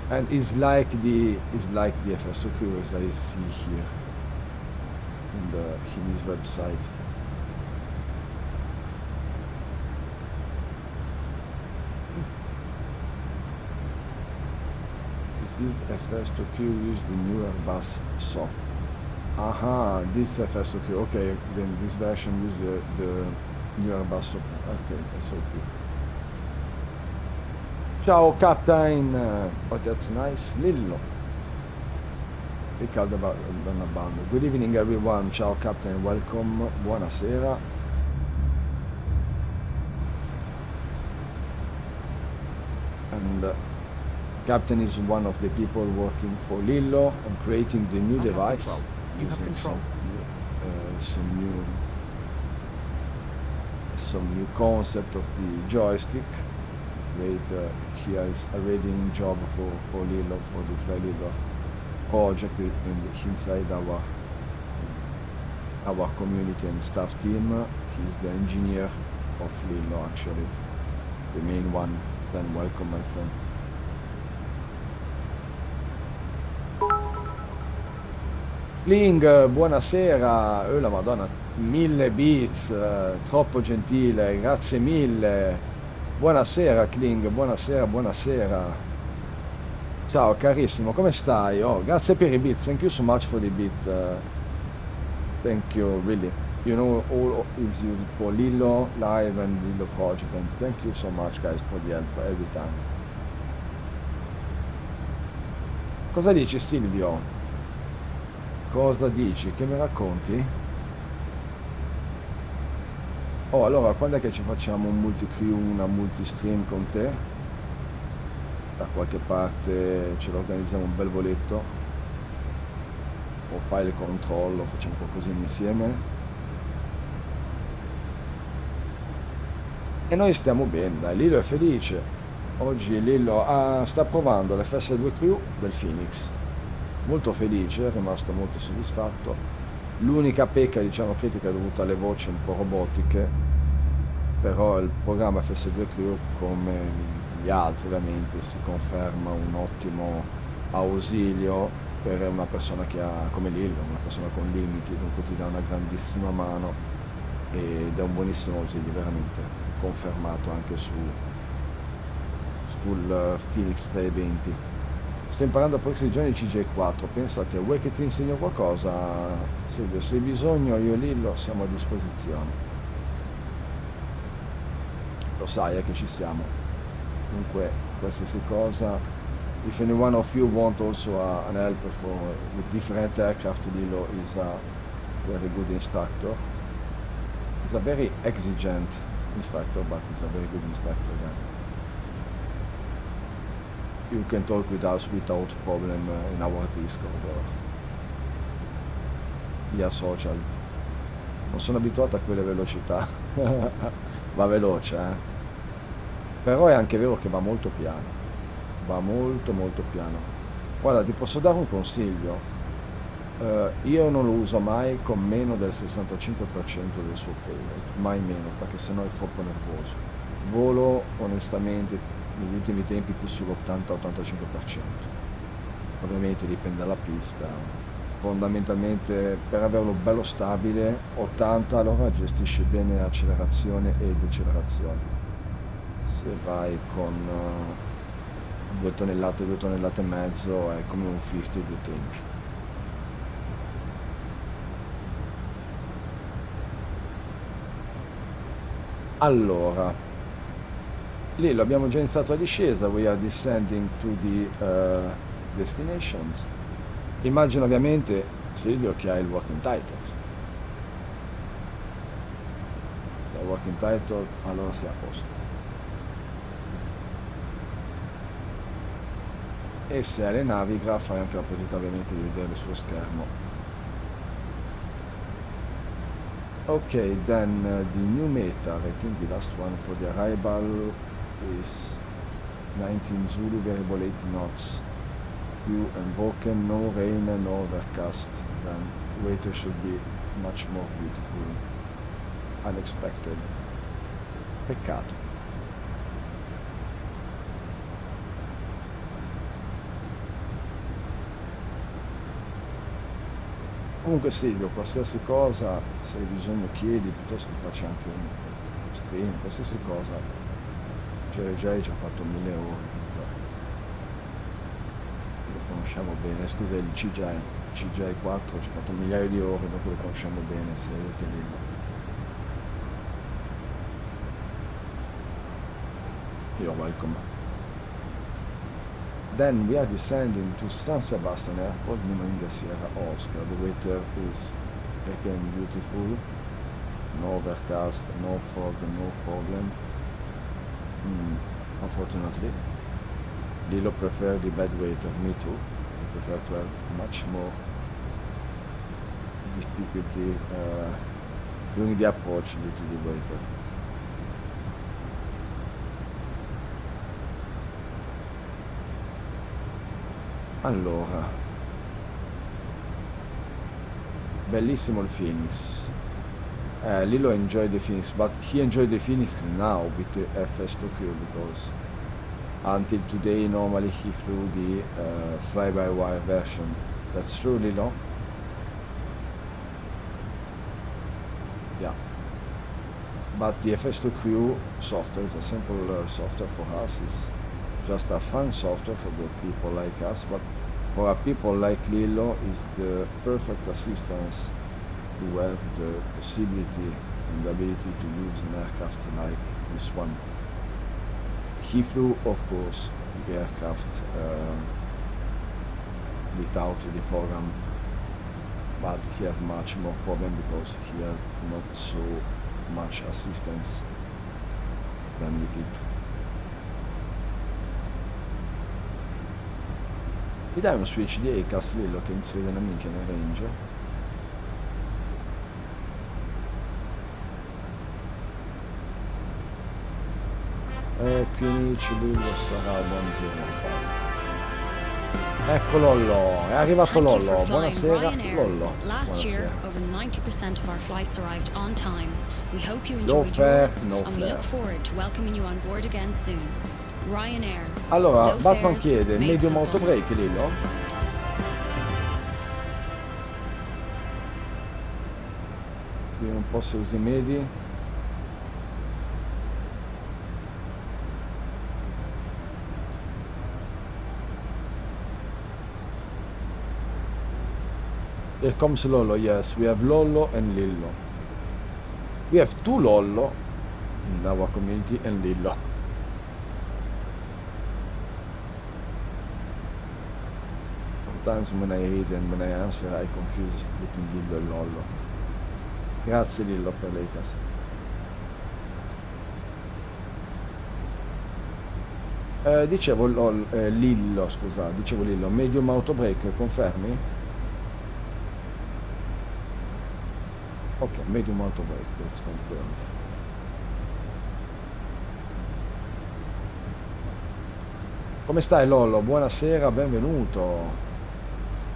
And it's like the FS2 as I see here in his website. This FS2Q use the new Airbus SO. Aha, this FS2Q. Okay, then this version use the new Airbus SO. Okay, SOP. Ciao, Captain. Oh, that's nice. Lillo. Riccardo Donabando. Good evening, everyone. Ciao, Captain. Welcome. Buonasera. And Captain is one of the people working for Lillo on creating the new device. You have control. Some new concept of the joystick. Great. He has a reading job for Lillo, for the Fly Lillo project, and inside our community and staff team. He's the engineer of Lillo, actually, the main one. Then welcome, my friend. Kling, buonasera. Oh la Madonna, 1000 bits, troppo gentile, grazie mille. Buonasera Kling, buonasera. Ciao carissimo, come stai? Oh, grazie per i bit, thank you so much for the bit. Thank you, really. You know, all is used for Lillo Live and Lillo Project, and thank you so much guys for the help every time. Cosa dici Silvio? Cosa dici? Che mi racconti? Oh, allora, quando è che ci facciamo un multi-crew, una multi-stream con te? Da qualche parte ce lo organizziamo un bel voletto? O fai il controllo, facciamo qualcosina insieme? E noi stiamo bene, dai, Lillo è felice. Oggi Lillo sta provando l'FS2 Crew del Phoenix. Molto felice, è rimasto molto soddisfatto. L'unica pecca, diciamo, critica è dovuta alle voci un po' robotiche, però il programma FS2 Crew, come gli altri ovviamente, si conferma un ottimo ausilio per una persona che ha, come Lillo, una persona con limiti, dunque ti dà una grandissima mano ed è un buonissimo ausilio, veramente confermato anche sul Phoenix 320. Sto imparando a proxy-giorni CJ4, pensate, vuoi che ti insegno qualcosa Silvio? Se hai bisogno io e Lillo siamo a disposizione. Lo sai che ci siamo. Comunque qualsiasi cosa if any one of you want also an helper for with different aircraft, Lilo is a very good instructor. He's a very exigent instructor, but he's a very good instructor. Yeah. You can talk with us without problem in our Discord or via social. Non sono abituato a quelle velocità. Va veloce, però è anche vero che va molto piano, va molto piano. Guarda, ti posso dare un consiglio, io non lo uso mai con meno del 65% del suo payload, mai meno, perché sennò è troppo nervoso. Volo onestamente negli ultimi tempi più sull'80-85%. Ovviamente dipende dalla pista. Fondamentalmente per averlo bello stabile 80, allora gestisce bene accelerazione e decelerazione. Se vai con 2 tonnellate e mezzo è come un 50 due tempi. Allora lì lo abbiamo già iniziato a discesa. We are descending to the destinations. Immagino ovviamente, Silvio, che ha il working title. Se ha il working title, allora sei a posto. E se hai le navigra, fai anche la possibilità ovviamente di vedere sullo schermo. Ok, then the new meter, I think the last one for the arrival is 19 Zulu, variable 8 knots. You unbroken, no rain, no overcast, then weather should be much more beautiful, unexpected. Peccato. Comunque Silvio, qualsiasi cosa, se hai bisogno chiedi, piuttosto che faccio anche un stream, qualsiasi cosa. JJ ci ha fatto 1000 ore. Conosciamo bene, scusa, il CJ4 ci ha fatto migliaia di ore, dopo lo conosciamo bene, sia io che lì. You're welcome. Then we are descending to San Sebastian Airport, in the Sierra Oscar. The weather is again beautiful, no overcast, no fog, no problem. Unfortunately. Lilo prefer the bad weather, me too. I prefer to have much more difficulty doing the approach due to the weather. Allora, bellissimo il Phoenix. Lilo enjoyed the Phoenix, but he enjoyed the Phoenix now with the FS2Q because until today normally he flew the fly-by-wire version. That's true, Lilo? Yeah. But the FS2Q software is a simple software for us. It's just a fun software for the people like us, but for people like Lilo is the perfect assistance to have the possibility and the ability to use an aircraft like this one. He flew, of course, the aircraft without the program, but he had much more problem because he had not so much assistance than we did. Mi dai uno switch di ACAS, Lillo, che si vede una minchia nel range? Quinici, Lillo sarà buon zero. Ecco Lollo, è arrivato Lollo. Buonasera Lollo. Last year, Buonasera. over 90% of our flights arrived on time. We hope you No enjoyed fare, yours, no and we fare. look forward to welcoming you on board again soon. Ryanair. Allora, No Batman fares, chiede, made medium simple. autobrake, Lillo? Vediamo un po' se usi medi. Here comes Lollo, yes, we have Lollo and Lillo. We have two Lollo in our community and Lillo. sometimes when I read and when I answer, I confuse between Lillo e Lollo. Grazie Lillo per l'EICAS. Dicevo Lillo, scusa, dicevo Lillo, medium auto brake, confermi? Ok, medium auto brake, that's confirmed. Come stai Lollo? Buonasera, benvenuto.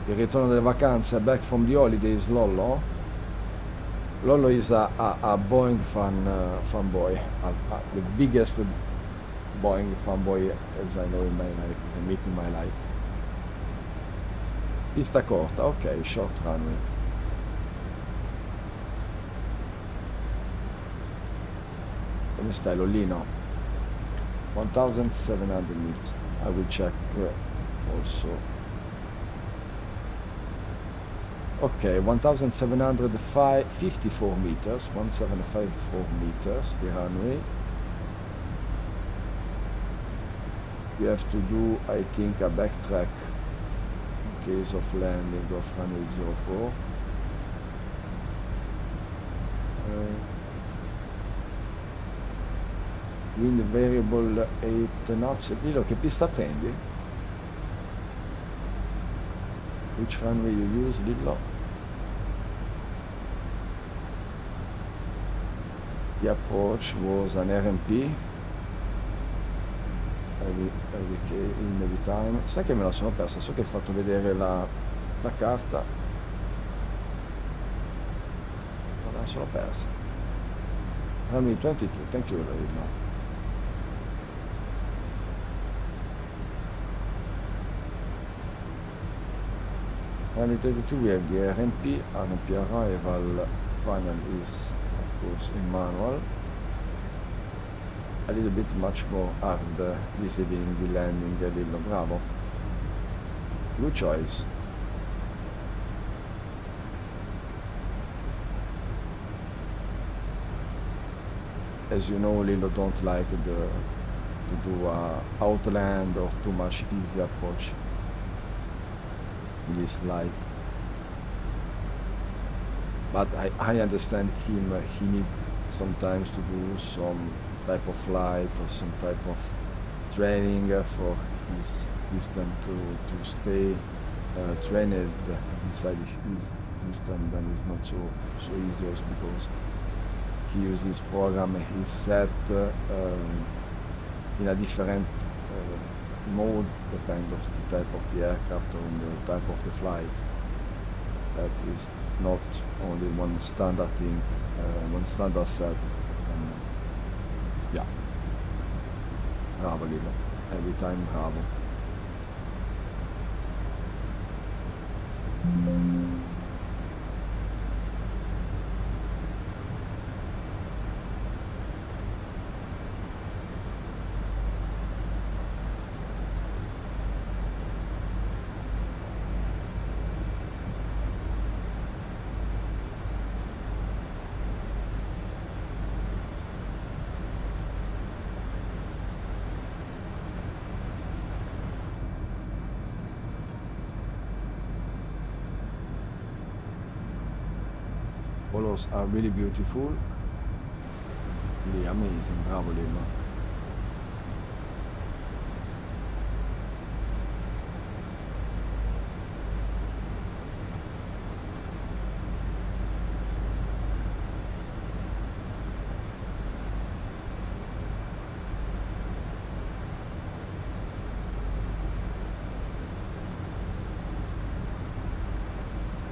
Il ritorno delle vacanze, back from the holidays, Lollo? Lollo is a Boeing fanboy, the biggest Boeing fanboy as I know in my life, as I meet in my life. Pista corta, ok, short runway. Come stai Lollino? 1700 meters. I will check also. Okay, 1754 meters, 1754 meters, the runway. You have to do, I think, a backtrack in case of landing of runway 04. Wind variable 8 knots. Lilo, che pista prendi? Which runway you use, Lillo? The approach was an RMP. In every time. Sai che me la sono persa? So che hai fatto vedere la carta. Ma me la sono persa. Runway 22, thank you, Lillo. Runway 22 we have the RMP arrival, final is of course in manual. A little bit much more hard receiving the landing, Lillo, bravo. Good choice. As you know, Lillo don't like to do outland or too much easy approach in this flight. But I understand him, he needs sometimes to do some type of flight or some type of training for his system to stay trained inside his system. Then it's not so easy also because he uses his program, he's set in a different mode depending of the type of the aircraft or the type of the flight. That is not only one standard thing, one standard set. Yeah, bravo Lillo, every time bravo. Colors are really beautiful, really amazing, bravo Lillo.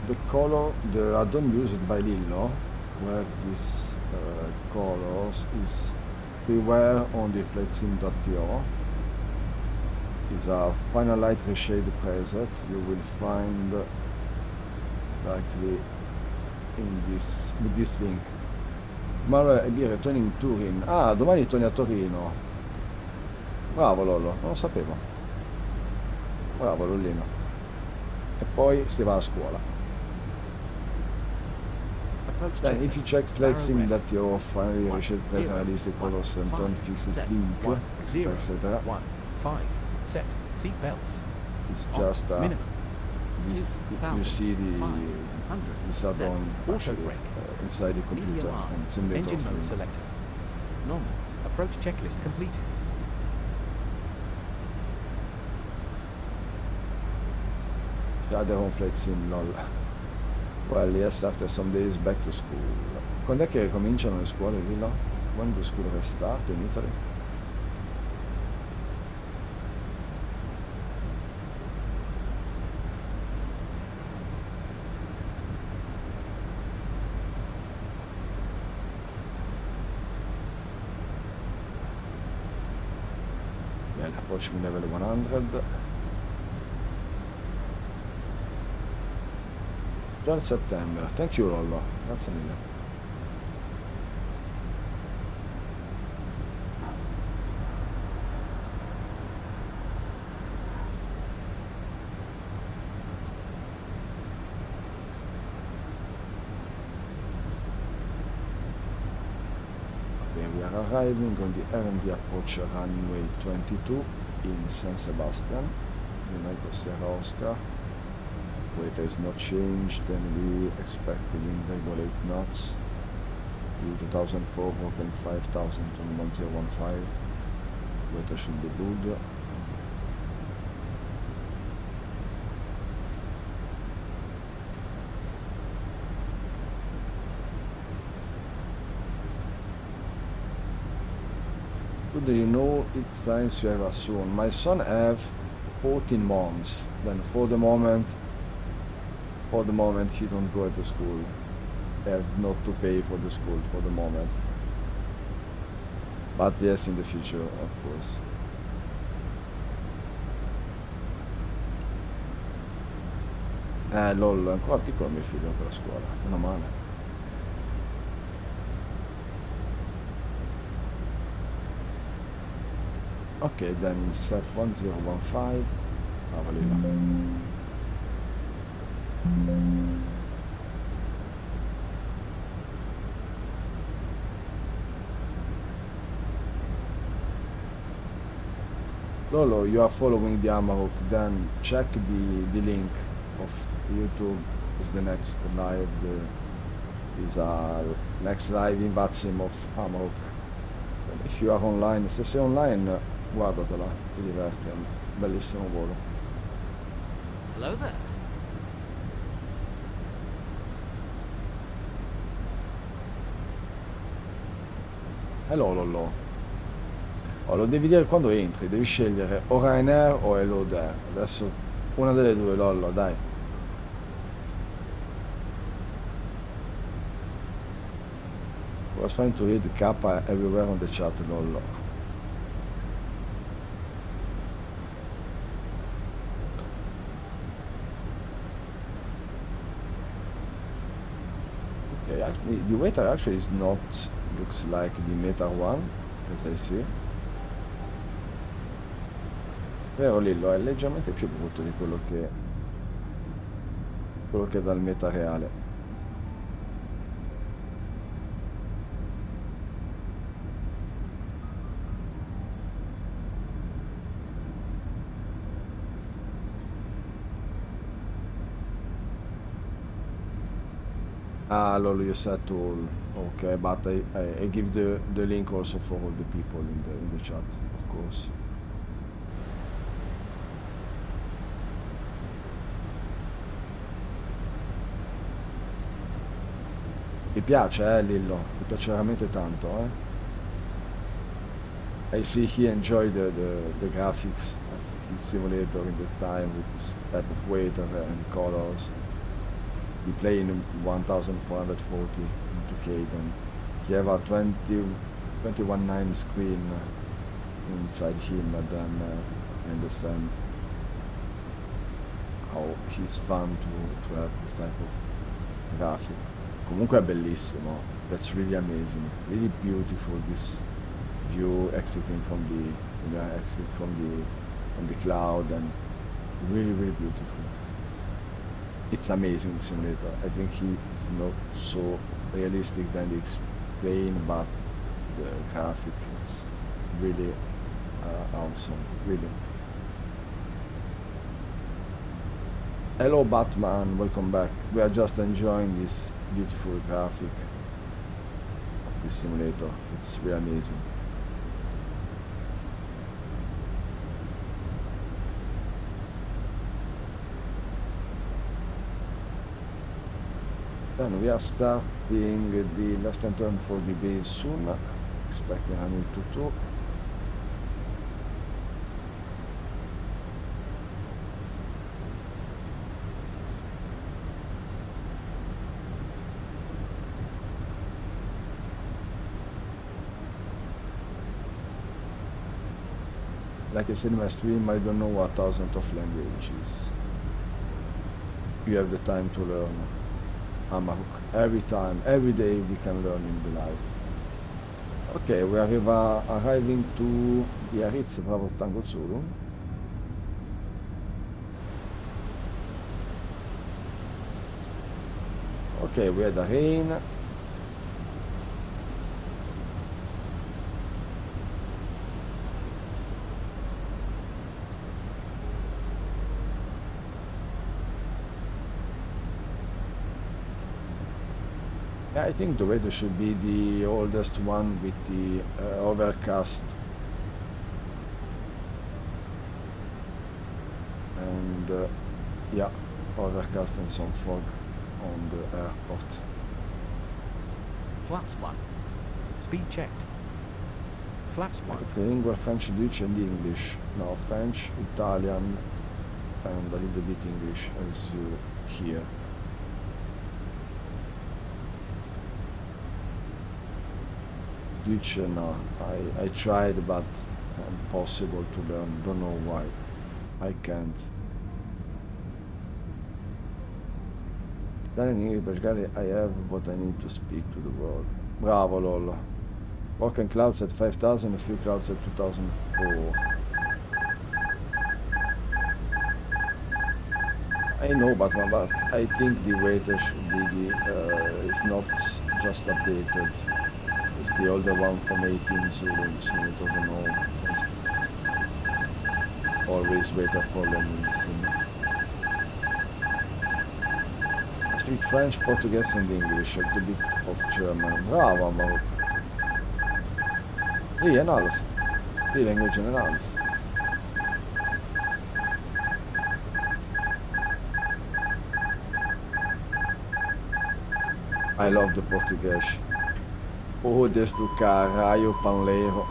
The color, the add-on used by Lillo, where this colors is beware on the FlightSim.io, is a final light reshade preset. You will find directly in this with this link. Manuel LEIB returning Turin. Ah, domani torni a Torino. Bravo Lollo, non lo sapevo. Bravo Lollino. E poi si va a scuola. Approach Then if you checklist. check Arrow FlightSim.io, finally One, reshade zero, present realistic one, colors and five, don't fix its set, link, 1, 0, etc. 1, 5, set, seat belts. It's On, just a minimum. this, you see the 500. this Set. add-on Auto actually brake. inside the computer Medium arc. and simulator. Engine of mode flying. selected. Normal. Approach checklist completed. The other home flight sim, lol. Well, yes, after some days back to school. Quando è che cominciano le scuole lì, no? When the school restart in Italy? Yeah, approaching level 100. 12 September. Thank you, Lollo. Grazie mille. Okay, we are arriving on the R&D approach runway 22 in San Sebastian, United Sierra Oscar. Weight has not changed, and we expect the wind regular 8 knots. 2004 broken 5000 on 1015. Weather should be good. Do you know it's science you have soon? My son have 14 months. Then for the moment he don't go to school. Have not to pay for the school for the moment. But yes, in the future, of course. Lol, ancora piccolo mio figlio per la scuola, meno male. Ok, then set 1015. Cavoli là. Lolo, you are following the Amarok, then check the link of YouTube. Is the next live, is a next live in Vatsim of Amarok. If you are online, se sei online, guardatela, ti diverti, è un bellissimo volo. Hello there. Hello Lollo. Oh, lo devi dire quando entri, devi scegliere o Ryanair o Hello There. Adesso una delle due, Lollo, dai. I was trying to read Kappa everywhere on the chat, Lollo. Okay, actually, the waiter actually is not, looks like the Meta 1, as I see. Vero Lillo, è leggermente più brutto di quello che dal Meta reale. Ah, Lolo, you said to all. Okay, but I give the link also for all the people in the chat, of course. Ti piace, Lillo? Ti piace veramente tanto, I see he enjoyed the graphics of his simulator in the time with this type of weight and colors. We play in 1440 in 2K, then he have a 21.9 screen inside him, and then I understand how he's fun to have this type of graphic. Comunque è bellissimo. That's really amazing. Really beautiful, this view exiting from the cloud, and really, really beautiful. It's amazing, the simulator. I think it's not so realistic than the explain, but the graphic, it's really awesome, really. Hello Batman, welcome back. We are just enjoying this beautiful graphic of this simulator. It's really amazing. Then we are starting the left-hand turn for the base soon. Expecting running 22. Like I said in my stream, I don't know what thousands of languages. You have the time to learn. Amaruk. Every time, every day we can learn in the life. Okay, we are arriving to Biarritz, Bravo Tango Zulu. Okay, we had the rain. I think the weather should be the oldest one with the overcast and yeah, overcast and some fog on the airport. Flaps 1. Speed checked. Flaps 1. Lingua French, Dutch and English. No, French, Italian and a little bit English as you hear. Dutch, no, I tried but impossible to learn, don't know why, I can't. Italian English, basically I have what I need to speak to the world. Bravo Lollo. Walking clouds at 5,000, a few clouds at 2004. I know, but I think the weather should be is not just updated. It's the older one from 18, so it's not overall. Always weather problems. I speak French, Portuguese and English, a little bit of German. Bravo, Mark. 3,5. 3 language and a half. I love the Portuguese. Oh, des do caralho, panleiro.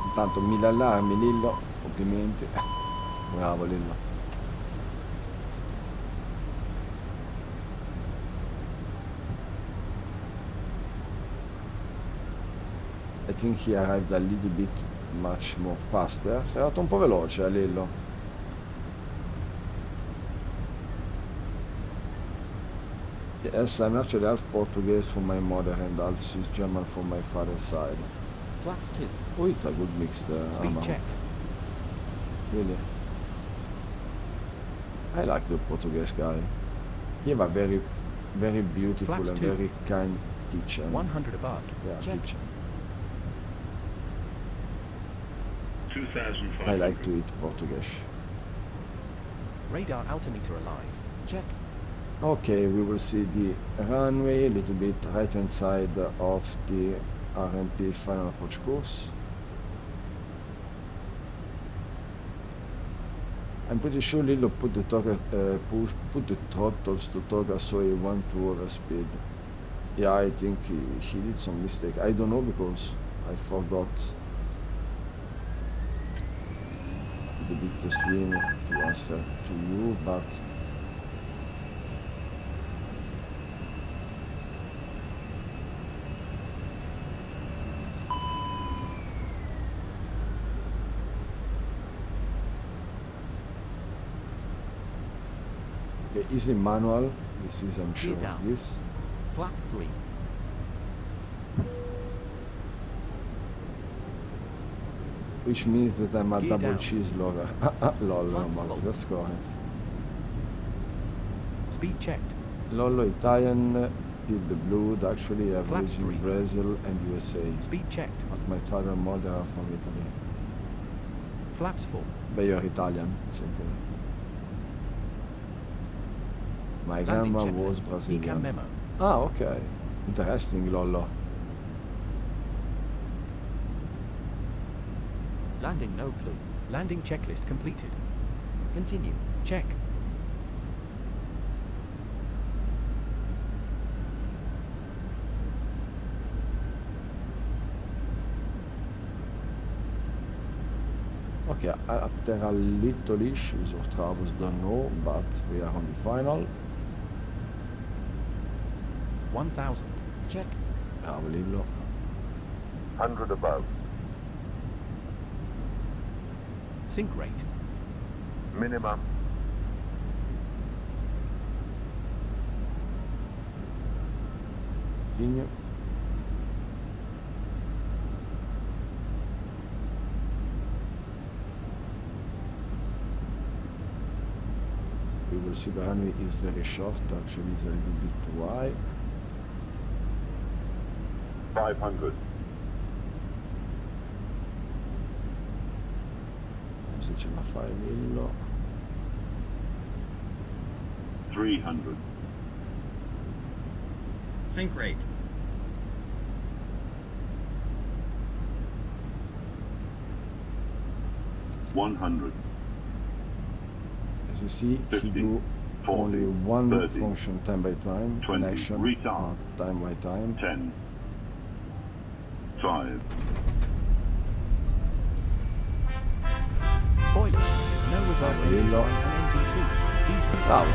Intanto 1000 allarmi, Lillo. Complimenti. Bravo, Lillo. I think he arrived a little bit much more faster. Sei andato un po' veloce, Lillo. Yes, I'm actually half Portuguese from my mother and half Swiss German from my father's side. Flaps 2. Oh, it's a good mixed Speed amount. checked. Really. I like the Portuguese guy. He have a very, very beautiful Flaps and 2. very kind kitchen. 100 above. Yeah, Check. kitchen. 2,500. I like to eat Portuguese. Radar altimeter alive. Check. Okay, we will see the runway a little bit right hand side of the RMP final approach course. I'm pretty sure Lilo put the put the throttles to toggle so he went to overspeed. Yeah, I think he did some mistake. I don't know because I forgot the bit the stream to transfer to you, but okay, easy manual. This is, I'm sure, down. this. Flaps 3. Which means that I'm a Gear double down. cheese lover. Lol, Flaps Mark, full. that's correct. Speed checked. Lollo Italian, feel the blood. Actually, I've Flaps lived in 3. Brazil and USA. Speed checked. But my father and mother are from Italy. Flaps 4. But you're Italian, simply. My Landing grandma checklist. was Decam Brazilian. memo. Ah, okay. Interesting, Lollo. Landing no clue. Landing checklist completed. Continue. Check. Okay, after a little issues or troubles, don't know, but we are on the final. 1000. Check. Bravo Lillo. 100 above. Sync rate. Minimum. Continue. We will see the runway is very short, actually it's a little bit too high. 500. Se ce la fai Lillo. 300. Sync rate. $100. As you see, he 50, do 40, only one 30, function time by time, 20, connection, retard. not time by time. 10. 5. Spoiler. No reverse engine Lillo. 1 and NG2. Diesel. Bravo.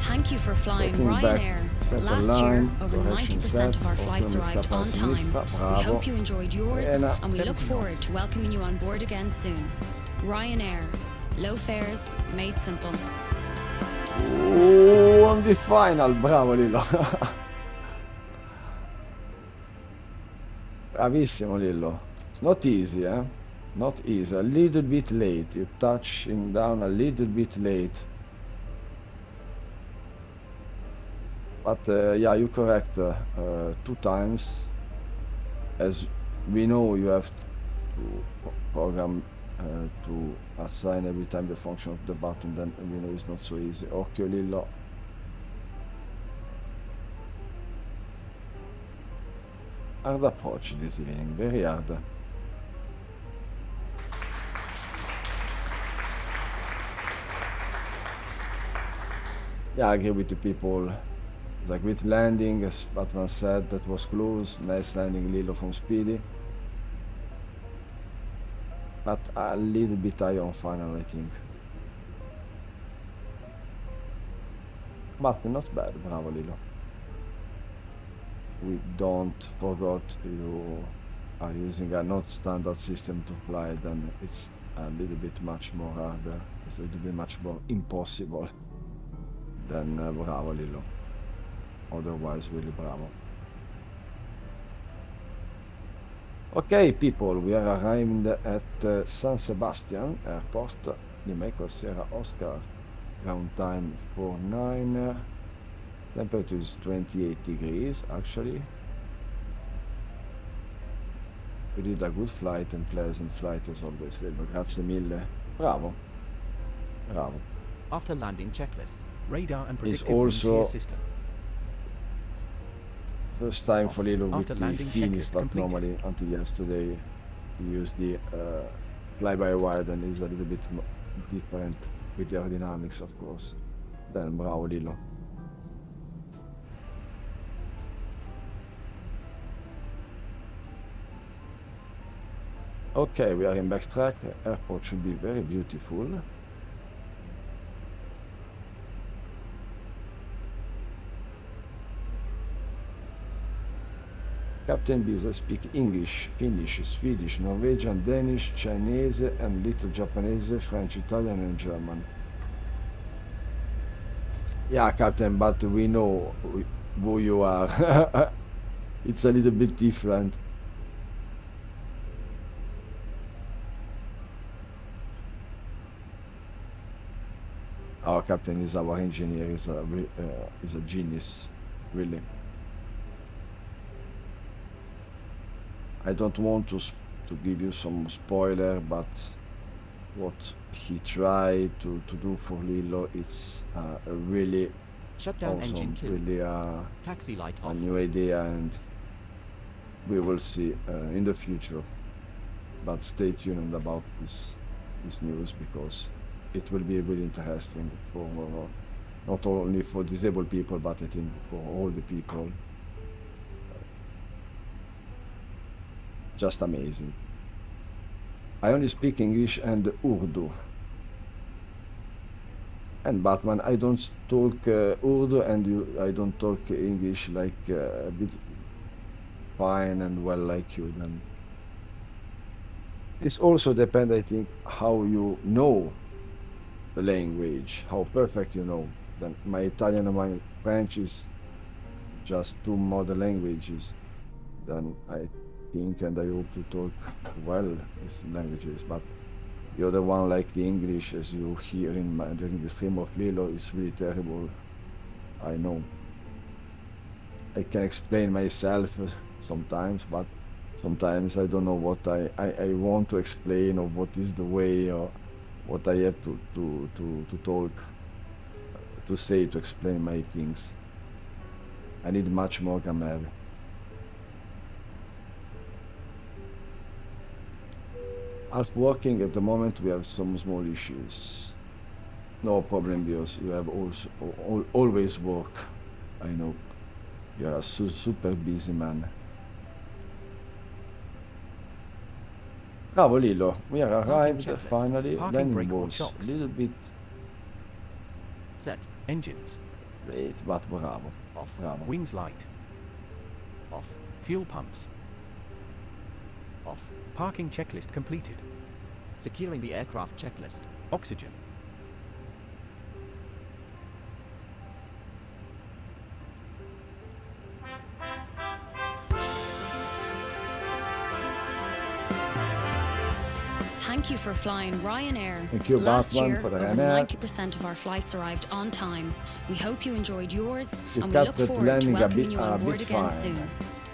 Thank you for flying Taking back Ryanair. center Last line, year, over correction 90% set, of our flights autonomous arrived on capacity time. sinistra, We bravo. hope you enjoyed yours, Bene. and we look 70 forward knots. to welcoming you on board again soon. Ryanair. Low fares, made simple. On the final, bravo Lillo. Bravissimo Lillo. Not easy, eh? Not easy. A little bit late. You're touching down a little bit late. But yeah, you're correct. 2 times. As we know, you have to program to assign every time the function of the button, then we know it's not so easy. Occhio Lillo. Hard approach this evening, very hard. Yeah, I agree with the people. Like with landing, as Batman said, that was close. Nice landing, Lillo from Speedy. But a little bit high on final, I think. But not bad, bravo Lillo. We don't forgot you are using a not standard system to fly, then it's a little bit much more harder. It's a little bit much more impossible than bravo Lillo. Otherwise, really bravo. Okay, people, we are arrived at San Sebastian Airport. Limeco Sierra Oscar. Ground time 49. Temperature is 28 degrees, actually. We did a good flight and pleasant flight as always, Lillo. Grazie mille. Bravo. Bravo. After landing checklist. Radar and Is predictive wind shear also system. first time for Lillo with After the landing Phoenix, checklist but completed. normally until yesterday we used the fly-by-wire, and is a little bit different with the aerodynamics, of course. Then bravo Lillo. Okay, we are in backtrack. Airport should be very beautiful. Captain Ibiza speak English, Finnish, Swedish, Norwegian, Danish, Chinese, and little Japanese, French, Italian, and German. Yeah, Captain, but we know who you are. It's a little bit different. Our captain is our engineer, is a genius. really. I don't want to give you some spoiler, but what he tried to do for Lilo, it's a really Shut down engine awesome, 2. really Taxi light a off. new idea, and we will see in the future. But stay tuned about this news, because it will be really interesting for not only for disabled people, but I think for all the people. Just amazing. I only speak English and Urdu. And Batman, I don't talk Urdu, and I don't talk English like a bit fine and well like you. Then this also depends, I think, how you know the language, how perfect you know. Then my Italian and my French is just two mother languages. Then I think and I hope to talk well these languages. But the other one, like the English, as you hear during the stream of Lilo, is really terrible. I know. I can explain myself sometimes, but sometimes I don't know what I want to explain, or what is the way, or what I have to talk, to say, to explain my things. I need much more grammar. Half working at the moment, we have some small issues. No problem, because you have also always work. I know. You're a super busy man. Bravo Lilo, we are arrived checklist. finally. Parking Landing brake or was a shocks. little bit Set. Engines. late, but bravo. Off. Bravo. Wings light. Off. Fuel pumps. Off. Parking checklist completed. Securing the aircraft checklist. Oxygen. Thank you for flying Ryanair. Thank you, Last Batman, year, for the over Ryanair. 90% of our flights arrived on time. We hope you enjoyed yours, You and we kept look that forward to landing a welcoming bit- you on a board bit again fine. soon.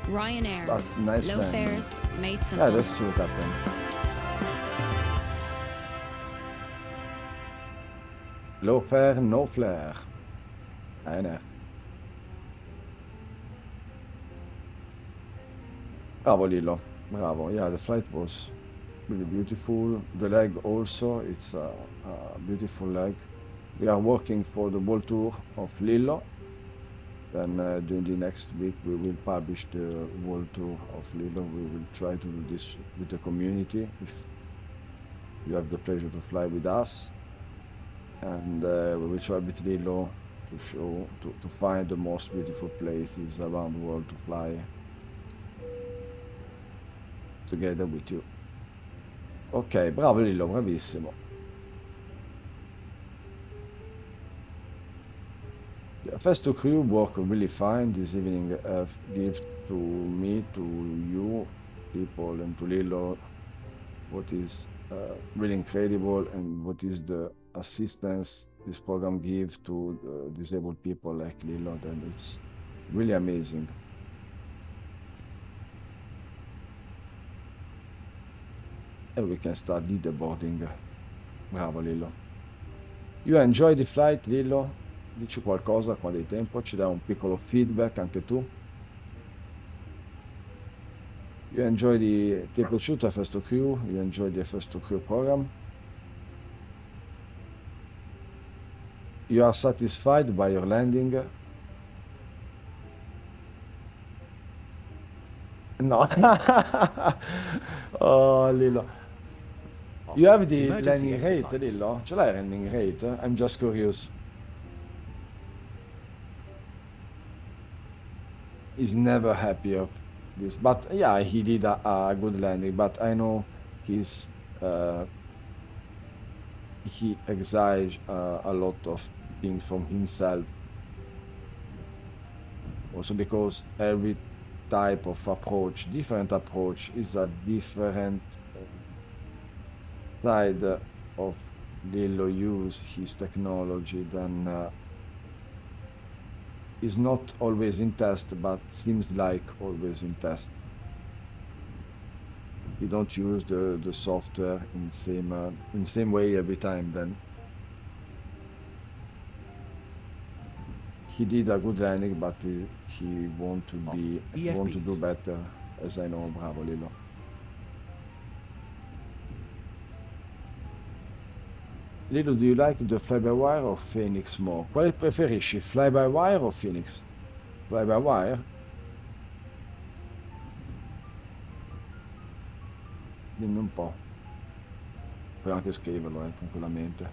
Ryanair. But nice Low landing. fares, made simple. Yeah, that's true, Captain. Low fare, no flare. Ryanair. Bravo Lilo, bravo. Yeah, the flight was really beautiful. The leg also, it's a beautiful leg. We are working for the world tour of Lilo. Then during the next week, we will publish the world tour of Lilo. We will try to do this with the community, if you have the pleasure to fly with us. And we will try with Lilo to show, to find the most beautiful places around the world to fly together with you. Ok, bravo Lillo, bravissimo. Yeah, first to crew work really fine this evening. Give to me, to you people, and to Lilo what is really incredible, and what is the assistance this program gives to disabled people like Lilo. Then it's really amazing. And we can start leaderboarding. Bravo Lillo. You enjoy the flight, Lillo? Dici qualcosa quando hai tempo? Ci dai un piccolo feedback anche tu? You enjoy ti è piaciuto il First to Crew? You enjoy the First to Crew program? You are satisfied by your landing? No. Oh, Lillo. You have the Emergency landing exit rate, lights. Lillo? Ce l'hai landing rate? I'm just curious. He's never happy of this, but yeah, he did a good landing. But I know he's he exiges a lot of things from himself. Also because every type of approach, different approach, is a different side of Lillo use his technology. Then is not always in test, but seems like always in test. You don't use the software in same way every time. Then he did a good landing, but he want to do better, as I know. Bravo, Lilo. Lilo, do you like the fly-by-wire or Phoenix more? Quale preferisci, fly-by-wire o Phoenix? Fly-by-wire? Dimmi un po'. Puoi anche scriverlo, tranquillamente.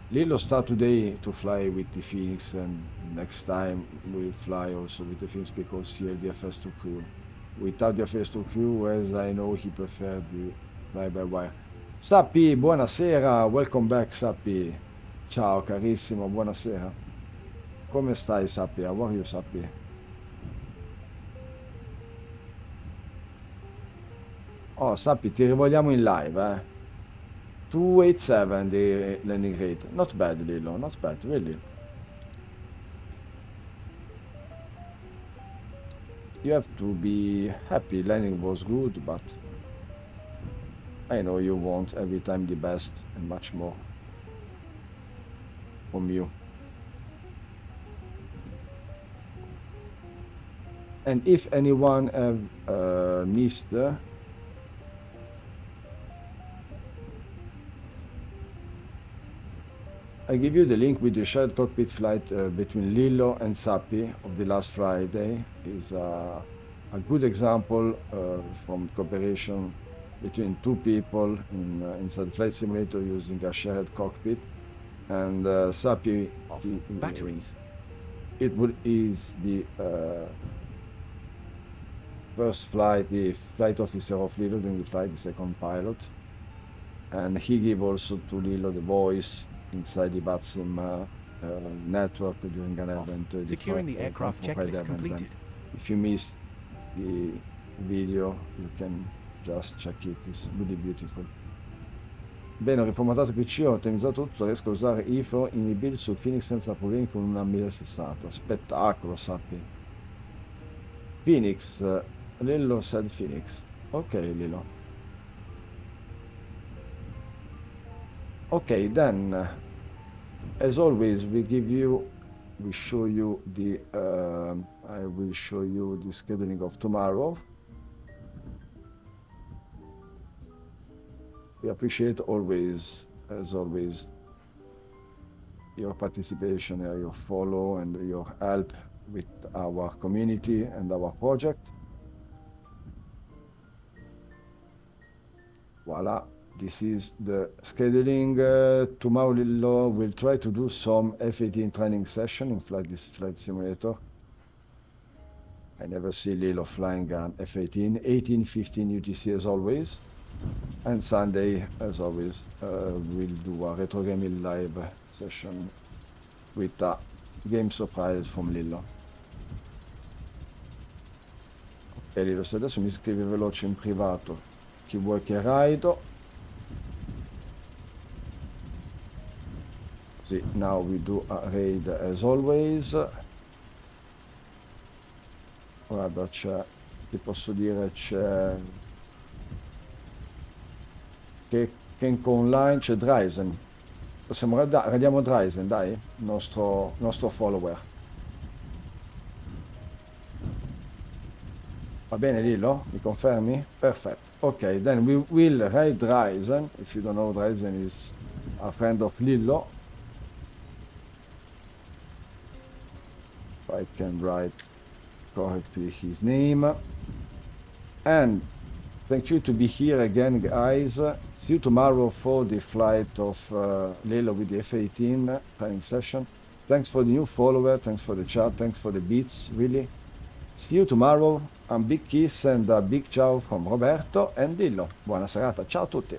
Lilo start today to fly with the Phoenix, and next time we'll fly also with the Phoenix, because here the FS2 crew. Without the FS2 crew, as I know, he preferred the fly-by-wire. Sappi, buonasera, welcome back Sappi. Ciao carissimo, buonasera. Come stai Sappi? How are you Sappi? Oh Sappi, ti rivogliamo in live, 287 the landing rate. Not bad, Lilo, not bad, really. You have to be happy. Landing was good, but I know you want every time the best and much more from you. And if anyone have missed I give you the link with the shared cockpit flight between Lilo and Sappi of the last Friday. Is a good example from cooperation between two people inside flight simulator using a shared cockpit. And Sappi, Off. Batteries. is the first flight, the flight officer of Lilo during the flight, the second pilot. And he gave also to Lilo the voice inside the BATSIM network during an event. Securing the aircraft checklist completed. If you missed the video, you can just check it. It's really beautiful. Bene, ho riformattato il PC, ho ottimizzato tutto, riesco a usare IFO in build su Phoenix senza problemi con una 1060. Spettacolo, sappi. Phoenix, Lilo said Phoenix. Ok, Lilo. Okay, then, as always, we show you the, I will show you the scheduling of tomorrow. We appreciate always, as always, your participation, your follow, and your help with our community and our project. Voila. This is the scheduling. Tomorrow Lilo will try to do some F-18 training session in this flight simulator. I never see Lilo flying an F-18. 18:15 UTC as always. And Sunday, as always, we'll do a retro gaming live session with a game surprise from Lilo. Ok Lilo, se adesso mi scrivi veloce in privato chi vuoi che raido. See, now we do a raid as always. Guarda, c'è, ti posso dire, c'è che online c'è Dryzen. Radiamo Dryzen, dai, nostro follower. Va bene Lilo? Mi confermi? Perfetto. Ok, then we will raid Dryzen. If you don't know, Dryzen is a friend of Lilo. I can write correctly his name. And thank you to be here again, guys. See you tomorrow for the flight of Lilo with the F-18 training session. Thanks for the new follower, thanks for the chat, thanks for the beats, really. See you tomorrow. A big kiss and a big ciao from Roberto and Lilo. Buona serata, ciao a tutti.